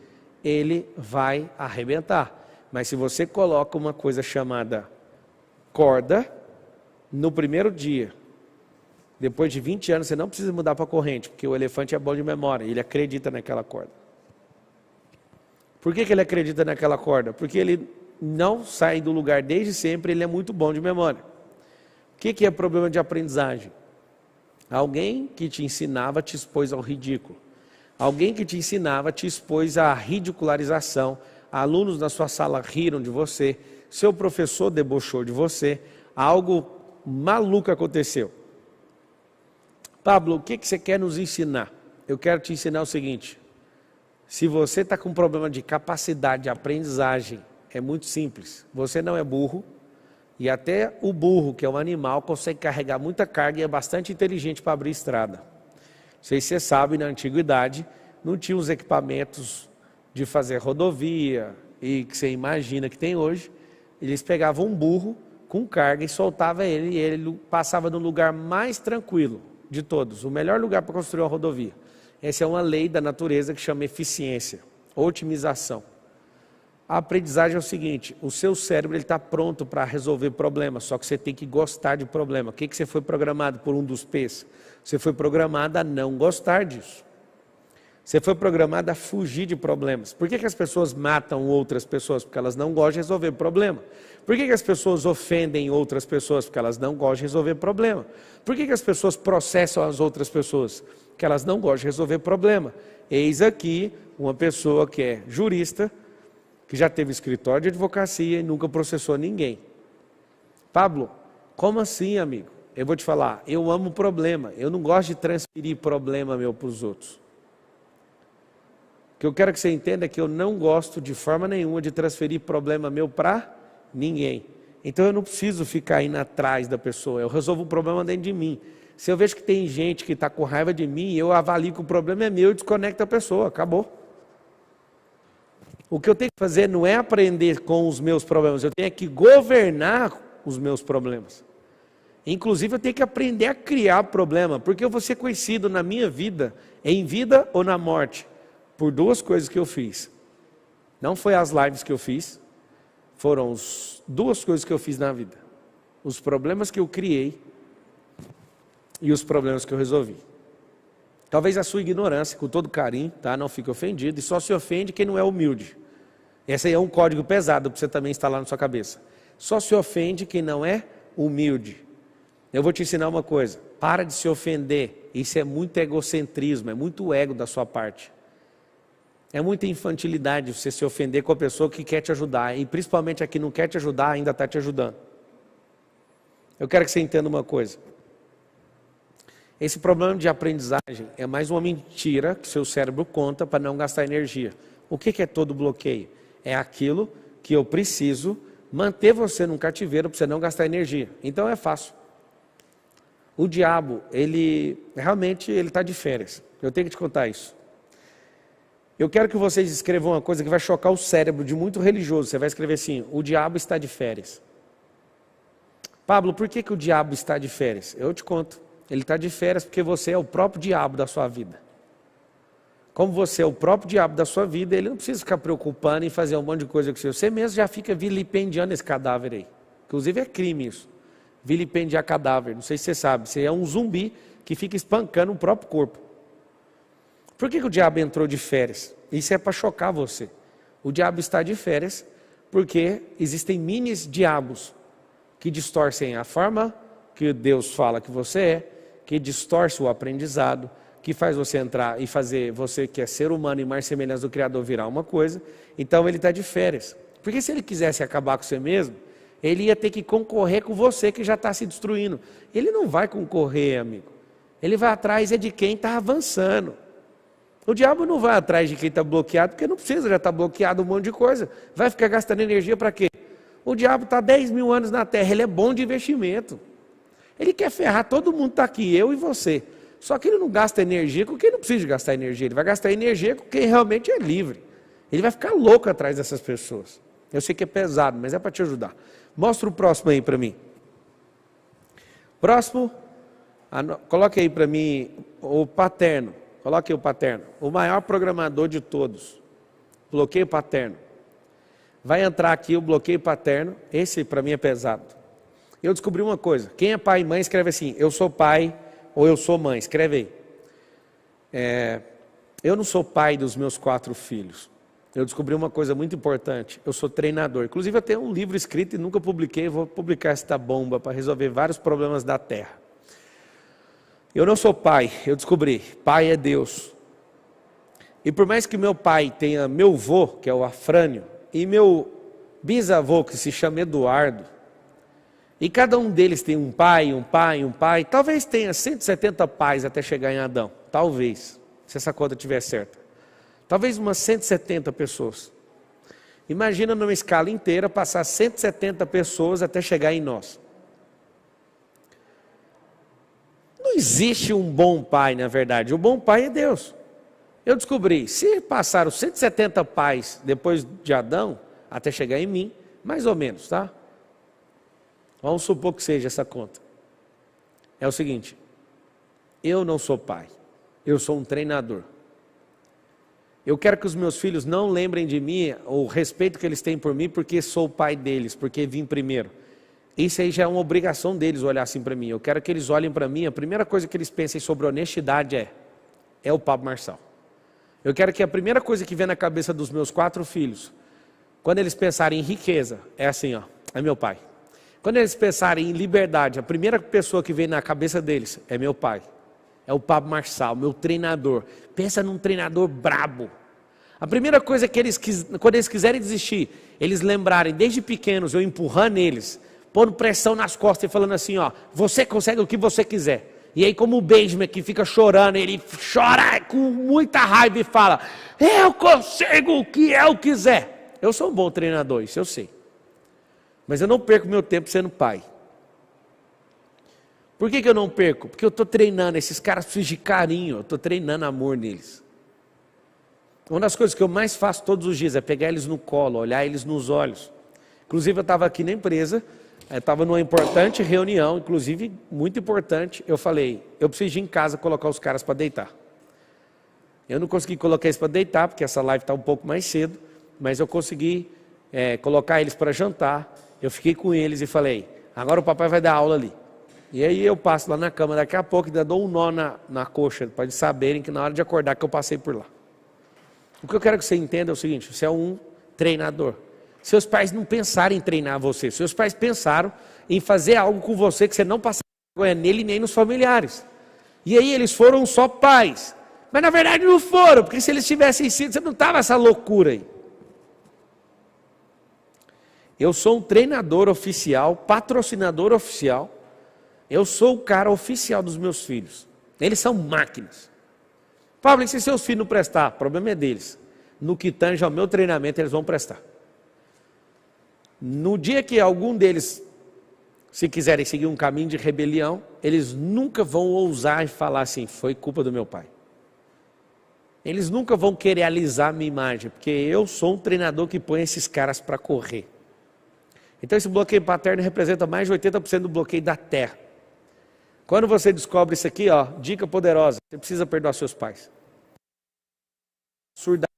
A: ele vai arrebentar. Mas se você coloca uma coisa chamada corda, no primeiro dia, depois de 20 anos, você não precisa mudar para a corrente, porque o elefante é bom de memória, ele acredita naquela corda. Por que ele acredita naquela corda? Porque ele não sai do lugar desde sempre, ele é muito bom de memória. O que é problema de aprendizagem? Alguém que te ensinava te expôs ao ridículo. Alguém que te ensinava te expôs à ridicularização. Alunos na sua sala riram de você. Seu professor debochou de você. Algo maluco aconteceu. Pablo, o que você quer nos ensinar? Eu quero te ensinar o seguinte. Se você está com problema de capacidade de aprendizagem, é muito simples. Você não é burro. E até o burro, que é um animal, consegue carregar muita carga e é bastante inteligente para abrir estrada. Não sei se você sabe, na antiguidade, não tinha os equipamentos de fazer rodovia e que você imagina que tem hoje. Eles pegavam um burro com carga e soltavam ele, e ele passava no lugar mais tranquilo de todos, o melhor lugar para construir uma rodovia. Essa é uma lei da natureza que chama eficiência, otimização. A aprendizagem é o seguinte, o seu cérebro está pronto para resolver problemas, só que você tem que gostar de problema. O que você foi programado por um dos P's? Você foi programado a não gostar disso. Você foi programado a fugir de problemas. Por que as pessoas matam outras pessoas? Porque elas não gostam de resolver problema. Por que as pessoas ofendem outras pessoas? Porque elas não gostam de resolver problema. Por que as pessoas processam as outras pessoas? Porque elas não gostam de resolver problema. Eis aqui uma pessoa que é jurista, que já teve escritório de advocacia e nunca processou ninguém. Pablo, como assim, amigo? Eu vou te falar, eu amo problema, eu não gosto de transferir problema meu para os outros. O que eu quero que você entenda é que eu não gosto de forma nenhuma de transferir problema meu para ninguém. Então eu não preciso ficar indo atrás da pessoa, eu resolvo o problema dentro de mim. Se eu vejo que tem gente que está com raiva de mim, eu avalio que o problema é meu e desconecto a pessoa, acabou. O que eu tenho que fazer não é aprender com os meus problemas, eu tenho que governar os meus problemas. Inclusive eu tenho que aprender a criar problema, porque eu vou ser conhecido na minha vida, em vida ou na morte, por duas coisas que eu fiz. Não foi as lives que eu fiz, foram duas coisas que eu fiz na vida. Os problemas que eu criei e os problemas que eu resolvi. Talvez a sua ignorância, com todo carinho, tá? Não fique ofendido, e só se ofende quem não é humilde. Esse aí é um código pesado para você também instalar na sua cabeça. Só se ofende quem não é humilde. Eu vou te ensinar uma coisa, para de se ofender, isso é muito egocentrismo, é muito ego da sua parte. É muita infantilidade você se ofender com a pessoa que quer te ajudar, e principalmente a que não quer te ajudar, ainda está te ajudando. Eu quero que você entenda uma coisa. Esse problema de aprendizagem é mais uma mentira que seu cérebro conta para não gastar energia. O que é todo bloqueio? É aquilo que eu preciso manter você num cativeiro para você não gastar energia. Então é fácil. O diabo, ele realmente está de férias. Eu tenho que te contar isso. Eu quero que vocês escrevam uma coisa que vai chocar o cérebro de muito religioso. Você vai escrever assim: o diabo está de férias. Pablo, por que o diabo está de férias? Eu te conto. Ele está de férias porque você é o próprio diabo da sua vida. Como você é o próprio diabo da sua vida, ele não precisa ficar preocupando em fazer um monte de coisa com você. Você mesmo já fica vilipendiando esse cadáver aí. Inclusive é crime isso. Vilipendiar cadáver. Não sei se você sabe. Você é um zumbi que fica espancando o próprio corpo. Por que o diabo entrou de férias? Isso é para chocar você. O diabo está de férias porque existem mini-diabos que distorcem a forma que Deus fala que você é, que distorce o aprendizado, que faz você entrar e fazer você que é ser humano e mais semelhança do Criador virar uma coisa. Então ele está de férias. Porque se ele quisesse acabar com você mesmo, ele ia ter que concorrer com você que já está se destruindo. Ele não vai concorrer, amigo. Ele vai atrás de quem está avançando. O diabo não vai atrás de quem está bloqueado, porque não precisa, já está bloqueado um monte de coisa. Vai ficar gastando energia para quê? O diabo está 10 mil anos na Terra, ele é bom de investimento. Ele quer ferrar, todo mundo está aqui, eu e você. Só que ele não gasta energia com quem não precisa de gastar energia. Ele vai gastar energia com quem realmente é livre. Ele vai ficar louco atrás dessas pessoas. Eu sei que é pesado, mas é para te ajudar. Mostra o próximo aí para mim. Próximo, coloque aí para mim o paterno. Coloque aí o paterno. O maior programador de todos. Bloqueio paterno. Vai entrar aqui o bloqueio paterno. Esse para mim é pesado. Eu descobri uma coisa. Quem é pai e mãe escreve assim: eu sou pai ou eu sou mãe. Escreve aí. Eu não sou pai dos meus 4 filhos. Eu descobri uma coisa muito importante. Eu sou treinador. Inclusive eu tenho um livro escrito e nunca publiquei. Vou publicar esta bomba para resolver vários problemas da terra. Eu não sou pai. Eu descobri. Pai é Deus. E por mais que meu pai tenha meu avô, que é o Afrânio, e meu bisavô, que se chama Eduardo, e cada um deles tem um pai, um pai, um pai. Talvez tenha 170 pais até chegar em Adão. Talvez, se essa conta estiver certa. Talvez umas 170 pessoas. Imagina numa escala inteira passar 170 pessoas até chegar em nós. Não existe um bom pai, na verdade. O bom pai é Deus. Eu descobri, se passaram 170 pais depois de Adão, até chegar em mim, mais ou menos, tá? Vamos supor que seja essa conta. É o seguinte: eu não sou pai, eu sou um treinador. Eu quero que os meus filhos não lembrem de mim, o respeito que eles têm por mim, porque sou o pai deles, porque vim primeiro. Isso aí já é uma obrigação deles olhar assim para mim. Eu quero que eles olhem para mim, a primeira coisa que eles pensem sobre honestidade é o Pablo Marçal. Eu quero que a primeira coisa que vem na cabeça dos meus 4 filhos, quando eles pensarem em riqueza, é assim, ó, é meu pai. Quando eles pensarem em liberdade, a primeira pessoa que vem na cabeça deles é meu pai. É o Pablo Marçal, meu treinador. Pensa num treinador brabo. A primeira coisa que quando eles quiserem desistir, eles lembrarem, desde pequenos, eu empurrando eles, pondo pressão nas costas e falando assim, ó, você consegue o que você quiser. E aí, como o Benjamin que fica chorando, ele chora com muita raiva e fala, eu consigo o que eu quiser. Eu sou um bom treinador, isso eu sei. Mas eu não perco meu tempo sendo pai. Por que eu não perco? Porque eu estou treinando, esses caras precisam de carinho, eu estou treinando amor neles. Uma das coisas que eu mais faço todos os dias é pegar eles no colo, olhar eles nos olhos. Inclusive eu estava aqui na empresa, estava numa importante reunião, inclusive muito importante, eu falei, eu preciso ir em casa colocar os caras para deitar. Eu não consegui colocar eles para deitar, porque essa live está um pouco mais cedo, mas eu consegui colocar eles para jantar, eu fiquei com eles e falei, agora o papai vai dar aula ali. E aí eu passo lá na cama daqui a pouco e ainda dou um nó na coxa, para eles saberem que na hora de acordar que eu passei por lá. O que eu quero que você entenda é o seguinte, você é um treinador. Seus pais não pensaram em treinar você, seus pais pensaram em fazer algo com você que você não passava vergonha nele nem nos familiares. E aí eles foram só pais. Mas na verdade não foram, porque se eles tivessem sido, você não estava essa loucura aí. Eu sou um treinador oficial, patrocinador oficial. Eu sou o cara oficial dos meus filhos. Eles são máquinas. Pablo, e se seus filhos não prestar? O problema é deles. No que tange ao meu treinamento, eles vão prestar. No dia que algum deles se quiserem seguir um caminho de rebelião, eles nunca vão ousar e falar assim, foi culpa do meu pai. Eles nunca vão querer alisar a minha imagem, porque eu sou um treinador que põe esses caras para correr. Então esse bloqueio paterno representa mais de 80% do bloqueio da terra. Quando você descobre isso aqui, ó, dica poderosa, você precisa perdoar seus pais. Surda,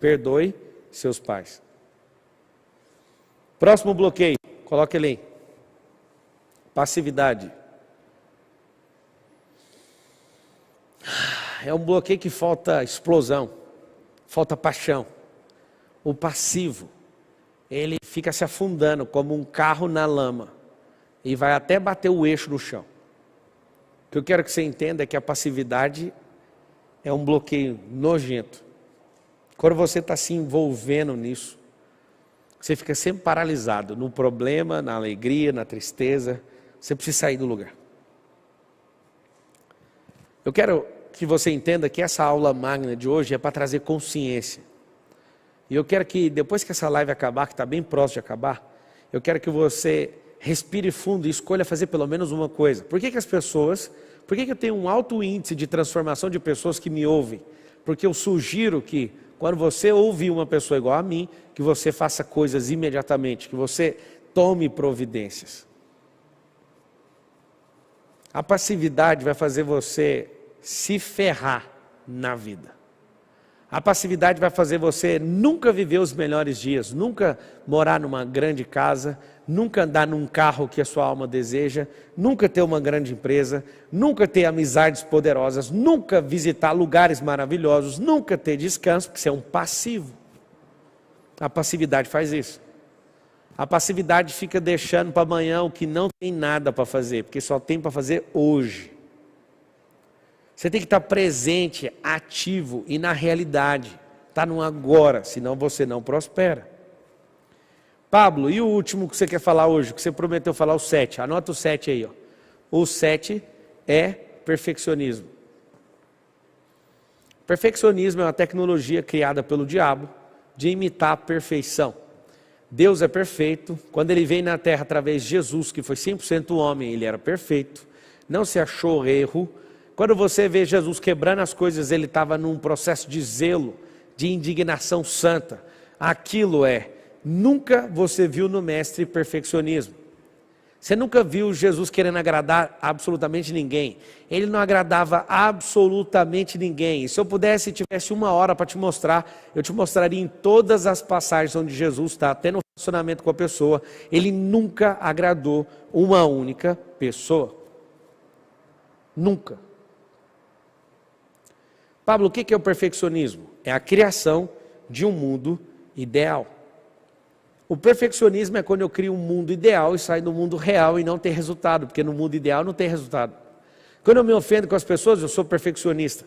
A: perdoe seus pais. Próximo bloqueio, coloque ele aí. Passividade. É um bloqueio que falta explosão, falta paixão. O passivo, ele fica se afundando como um carro na lama e vai até bater o eixo no chão. O que eu quero que você entenda é que a passividade é um bloqueio nojento. Quando você está se envolvendo nisso, você fica sempre paralisado no problema, na alegria, na tristeza. Você precisa sair do lugar. Eu quero que você entenda que essa aula magna de hoje é para trazer consciência. E eu quero que depois que essa live acabar, que está bem próximo de acabar, eu quero que você respire fundo e escolha fazer pelo menos uma coisa. Por que eu tenho um alto índice de transformação de pessoas que me ouvem? Porque eu sugiro que quando você ouvir uma pessoa igual a mim, que você faça coisas imediatamente, que você tome providências. A passividade vai fazer você se ferrar na vida. A passividade vai fazer você nunca viver os melhores dias, nunca morar numa grande casa, nunca andar num carro que a sua alma deseja, nunca ter uma grande empresa, nunca ter amizades poderosas, nunca visitar lugares maravilhosos, nunca ter descanso, porque você é um passivo. A passividade faz isso. A passividade fica deixando para amanhã o que não tem nada para fazer, porque só tem para fazer hoje. Você tem que estar presente, ativo e na realidade. Está no agora, senão você não prospera. Pablo, e o último que você quer falar hoje? Que você prometeu falar o 7. Anota o 7 aí. Ó. O 7 é perfeccionismo. Perfeccionismo é uma tecnologia criada pelo diabo de imitar a perfeição. Deus é perfeito. Quando ele veio na terra através de Jesus, que foi 100% homem, ele era perfeito. Não se achou erro. Quando você vê Jesus quebrando as coisas, ele estava num processo de zelo, de indignação santa. Aquilo nunca você viu no mestre perfeccionismo. Você nunca viu Jesus querendo agradar absolutamente ninguém. Ele não agradava absolutamente ninguém. E se eu pudesse, tivesse 1 hora para te mostrar, eu te mostraria em todas as passagens onde Jesus está, tendo um relacionamento com a pessoa. Ele nunca agradou uma única pessoa. Nunca. Pablo, o que é o perfeccionismo? É a criação de um mundo ideal. O perfeccionismo é quando eu crio um mundo ideal e saio do mundo real e não tem resultado, porque no mundo ideal não tem resultado. Quando eu me ofendo com as pessoas, eu sou perfeccionista.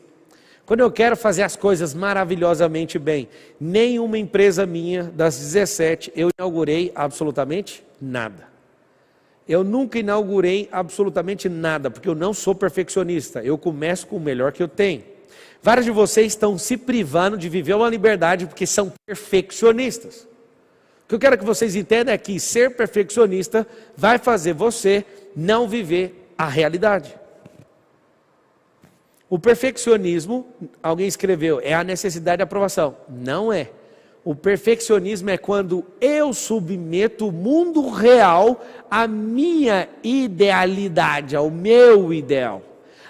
A: Quando eu quero fazer as coisas maravilhosamente bem, nenhuma empresa minha, das 17, eu inaugurei absolutamente nada. Eu nunca inaugurei absolutamente nada, porque eu não sou perfeccionista. Eu começo com o melhor que eu tenho. Vários de vocês estão se privando de viver uma liberdade porque são perfeccionistas. O que eu quero que vocês entendam é que ser perfeccionista vai fazer você não viver a realidade. O perfeccionismo, alguém escreveu, é a necessidade de aprovação. Não é. O perfeccionismo é quando eu submeto o mundo real à minha idealidade, ao meu ideal.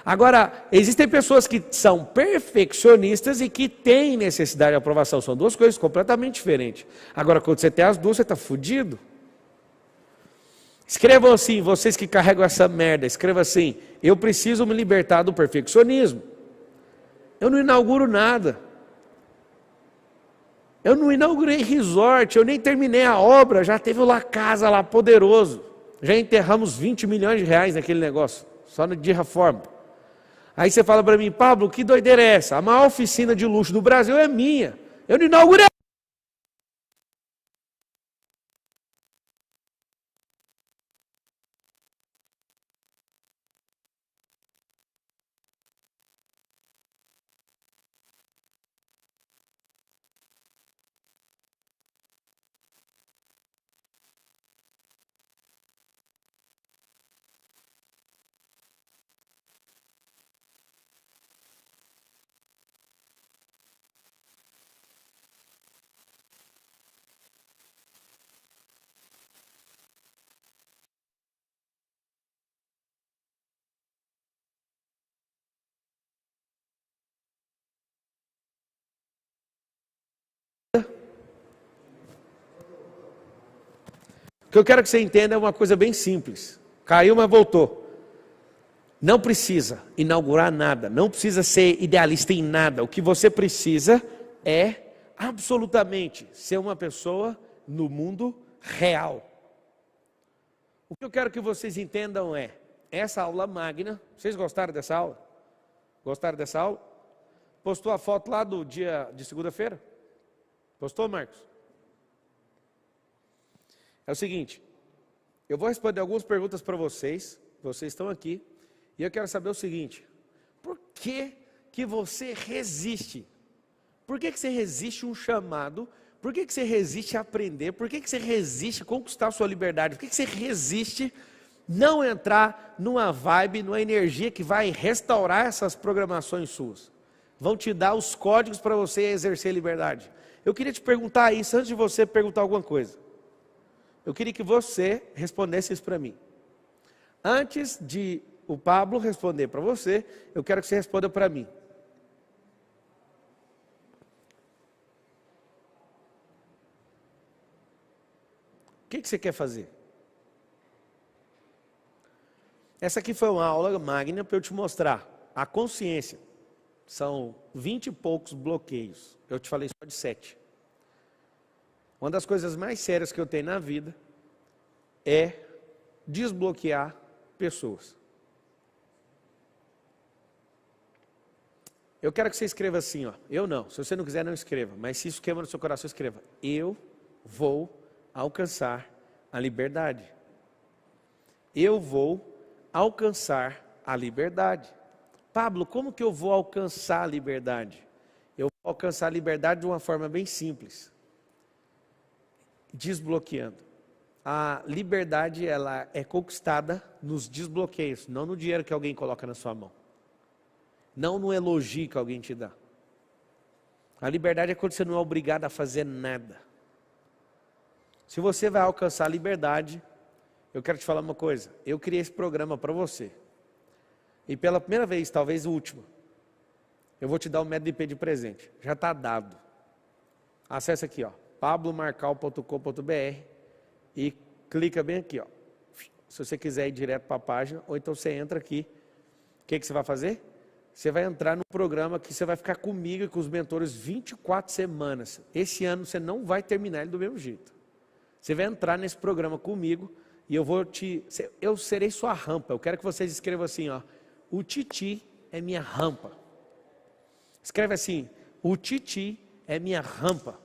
A: Agora, existem pessoas que são perfeccionistas e que têm necessidade de aprovação. São duas coisas completamente diferentes. Agora, quando você tem as duas, você está fudido. Escrevam assim, vocês que carregam essa merda, escreva assim, eu preciso me libertar do perfeccionismo. Eu não inauguro nada. Eu não inaugurei resort, eu nem terminei a obra, já teve lá casa lá poderoso. Já enterramos 20 milhões de reais naquele negócio, só de reforma. Aí você fala para mim, Pablo, que doideira é essa? A maior oficina de luxo do Brasil é minha. Eu não inaugurei. O que eu quero que você entenda é uma coisa bem simples. Caiu, mas voltou. Não precisa inaugurar nada, não precisa ser idealista em nada. O que você precisa é absolutamente ser uma pessoa no mundo real. O que eu quero que vocês entendam é, essa aula magna, vocês gostaram dessa aula? Gostaram dessa aula? Postou a foto lá do dia de segunda-feira? Postou, Marcos? É o seguinte, eu vou responder algumas perguntas para vocês estão aqui, e eu quero saber o seguinte, por que que você resiste? Por que que você resiste um chamado? Por que que você resiste a aprender? Por que que você resiste a conquistar a sua liberdade? Por que que você resiste não entrar numa vibe, numa energia que vai restaurar essas programações suas? Vão te dar os códigos para você exercer liberdade. Eu queria te perguntar isso antes de você perguntar alguma coisa. Eu queria que você respondesse isso para mim. Antes de o Pablo responder para você, eu quero que você responda para mim. O que você quer fazer? Essa aqui foi uma aula magna para eu te mostrar a consciência. São 20 e poucos bloqueios. Eu te falei só de 7. Uma das coisas mais sérias que eu tenho na vida é desbloquear pessoas. Eu quero que você escreva assim, ó. Eu não. Se você não quiser, não escreva. Mas se isso queima no seu coração, escreva. Eu vou alcançar a liberdade. Eu vou alcançar a liberdade. Pablo, como que eu vou alcançar a liberdade? Eu vou alcançar a liberdade de uma forma bem simples. Desbloqueando. A liberdade, ela é conquistada nos desbloqueios, não no dinheiro que alguém coloca na sua mão. Não no elogio que alguém te dá. A liberdade é quando você não é obrigado a fazer nada. Se você vai alcançar a liberdade, eu quero te falar uma coisa. Eu criei esse programa para você. E pela primeira vez, talvez a última, eu vou te dar um método IP de presente. Já está dado. Acesse aqui, ó, pablomarcal.com.br e clica bem aqui, ó. Se você quiser ir direto para a página, ou então você entra aqui. O que você vai fazer? Você vai entrar no programa que você vai ficar comigo e com os mentores 24 semanas. Esse ano você não vai terminar ele do mesmo jeito. Você vai entrar nesse programa comigo e eu serei sua rampa. Eu quero que vocês escrevam assim, ó. O Titi é minha rampa. Escreve assim, o Titi é minha rampa.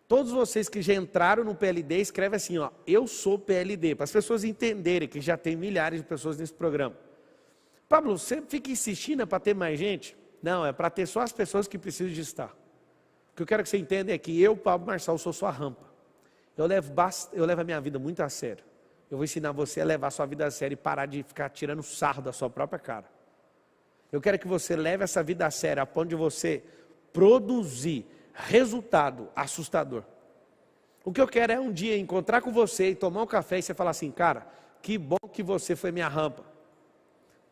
A: Todos vocês que já entraram no PLD, escreve assim, ó, eu sou PLD, para as pessoas entenderem que já tem milhares de pessoas nesse programa. Pablo, você fica insistindo para ter mais gente? Não, é para ter só as pessoas que precisam de estar. O que eu quero que você entenda é que eu, Pablo Marçal, sou sua rampa. Eu levo a minha vida muito a sério. Eu vou ensinar você a levar a sua vida a sério e parar de ficar tirando sarro da sua própria cara. Eu quero que você leve essa vida a sério, a ponto de você produzir resultado assustador. O que eu quero é um dia encontrar com você e tomar um café e você falar assim, cara, que bom que você foi minha rampa.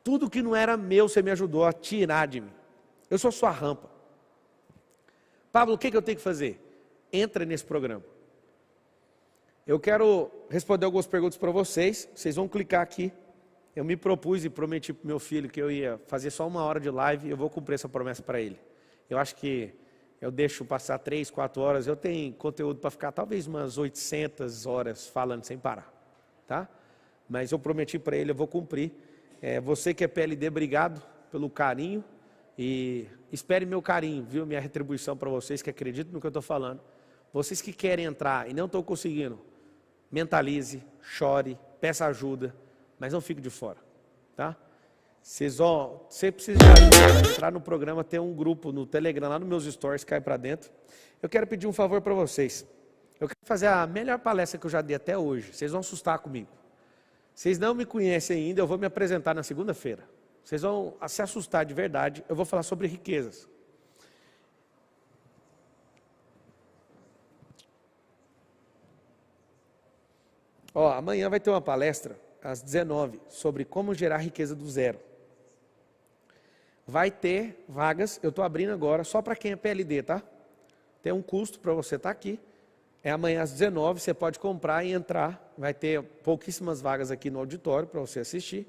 A: Tudo que não era meu, você me ajudou a tirar de mim. Eu sou sua rampa. Pablo, o que eu tenho que fazer? Entra nesse programa. Eu quero responder algumas perguntas para vocês. Vocês vão clicar aqui. Eu me propus e prometi para o meu filho que eu ia fazer só 1 hora de live e eu vou cumprir essa promessa para ele. Eu acho que eu deixo passar 3, 4 horas. Eu tenho conteúdo para ficar talvez umas 800 horas falando sem parar. Tá? Mas eu prometi para ele, eu vou cumprir. Você que é PLD, obrigado pelo carinho. E espere meu carinho, viu? Minha retribuição para vocês que acreditam no que eu estou falando. Vocês que querem entrar e não estão conseguindo, mentalize, chore, peça ajuda, mas não fique de fora, tá? Você precisa de ajuda para entrar no programa, tem um grupo no Telegram, lá nos meus stories, cai para dentro. Eu quero pedir um favor para vocês. Eu quero fazer a melhor palestra que eu já dei até hoje. Vocês vão assustar comigo. Vocês não me conhecem ainda, eu vou me apresentar na segunda-feira. Vocês vão se assustar de verdade, eu vou falar sobre riquezas. Amanhã vai ter uma palestra, às 19h, sobre como gerar riqueza do zero. Vai ter vagas, eu estou abrindo agora, só para quem é PLD, tá? Tem um custo para você estar aqui, É amanhã às 19h, você pode comprar e entrar. Vai ter pouquíssimas vagas aqui no auditório para você assistir.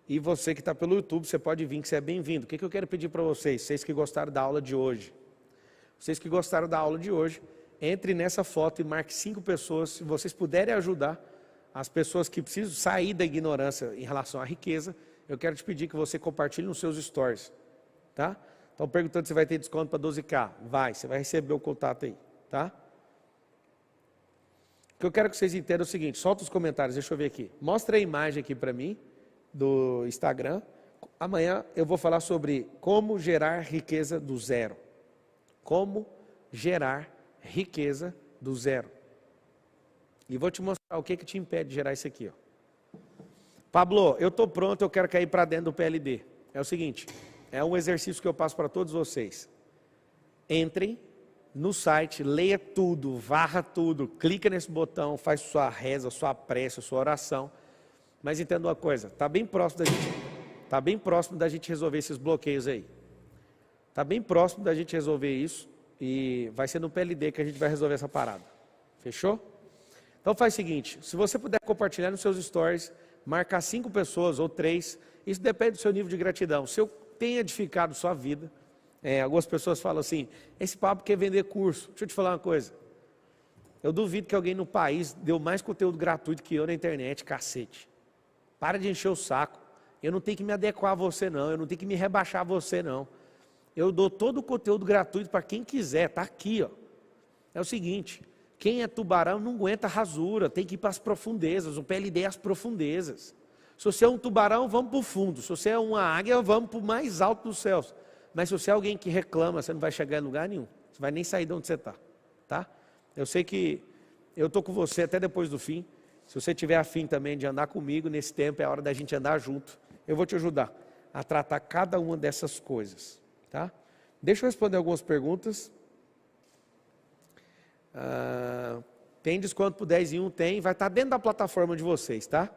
A: E você que está pelo YouTube, você pode vir, que você é bem-vindo. O que eu quero pedir para vocês? Vocês que gostaram da aula de hoje. Vocês que gostaram da aula de hoje, entre nessa foto e marque 5 pessoas. Se vocês puderem ajudar as pessoas que precisam sair da ignorância em relação à riqueza, eu quero te pedir que você compartilhe nos seus stories. Tá? Estão perguntando se vai ter desconto para 12K. Vai, você vai receber o contato aí. Tá? O que eu quero que vocês entendam é o seguinte, solta os comentários, deixa eu ver aqui. Mostra a imagem aqui para mim, do Instagram. Amanhã eu vou falar sobre como gerar riqueza do zero. Como gerar riqueza do zero. E vou te mostrar o que te impede de gerar isso aqui. Ó. Pablo, eu estou pronto, eu quero cair para dentro do PLD. É o seguinte, é um exercício que eu passo para todos vocês. Entrem no site, leia tudo, varra tudo, clica nesse botão, faz sua reza, sua prece, sua oração. Mas entenda uma coisa, está bem próximo da gente resolver esses bloqueios aí. Está bem próximo da gente resolver isso e vai ser no PLD que a gente vai resolver essa parada. Fechou? Então faz o seguinte, se você puder compartilhar nos seus stories, marcar 5 pessoas ou 3, isso depende do seu nível de gratidão. Se eu tenho edificado sua vida, algumas pessoas falam assim, esse papo quer vender curso. Deixa eu te falar uma coisa. Eu duvido que alguém no país deu mais conteúdo gratuito que eu na internet, cacete. Para de encher o saco. Eu não tenho que me adequar a você não, eu não tenho que me rebaixar a você não. Eu dou todo o conteúdo gratuito para quem quiser, está aqui. Ó. É o seguinte, quem é tubarão não aguenta rasura, tem que ir para as profundezas, o PLD é as profundezas. Se você é um tubarão, vamos para o fundo. Se você é uma águia, vamos para o mais alto dos céus. Mas se você é alguém que reclama, você não vai chegar em lugar nenhum. Você vai nem sair de onde você está. Tá? Eu sei que eu estou com você até depois do fim. Se você tiver afim também de andar comigo nesse tempo, é hora da gente andar junto. Eu vou te ajudar a tratar cada uma dessas coisas. Tá? Deixa eu responder algumas perguntas. Tem desconto por 10 em 1? Tem. Vai estar dentro da plataforma de vocês, tá?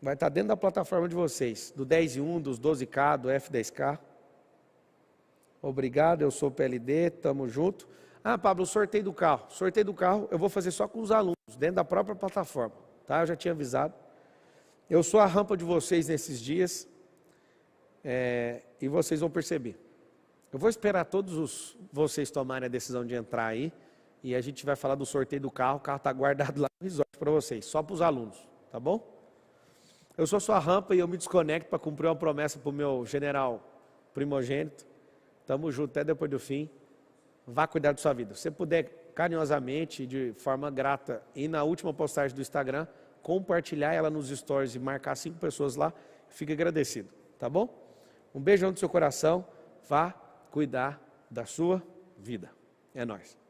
A: Vai estar dentro da plataforma de vocês. Do 10 em 1, dos 12K, do F10K. Obrigado, eu sou o PLD, tamo junto. Pablo, sorteio do carro. Sorteio do carro eu vou fazer só com os alunos, dentro da própria plataforma. Tá? Eu já tinha avisado. Eu sou a rampa de vocês nesses dias. E vocês vão perceber. Eu vou esperar todos vocês tomarem a decisão de entrar aí. E a gente vai falar do sorteio do carro. O carro está guardado lá no resort para vocês, só para os alunos. Tá bom? Eu sou sua rampa e eu me desconecto para cumprir uma promessa para o meu general primogênito. Tamo junto até depois do fim. Vá cuidar da sua vida. Se você puder, carinhosamente, de forma grata, ir na última postagem do Instagram, compartilhar ela nos stories e marcar 5 pessoas lá, fique agradecido. Tá bom? Um beijão no seu coração. Vá cuidar da sua vida. É nóis.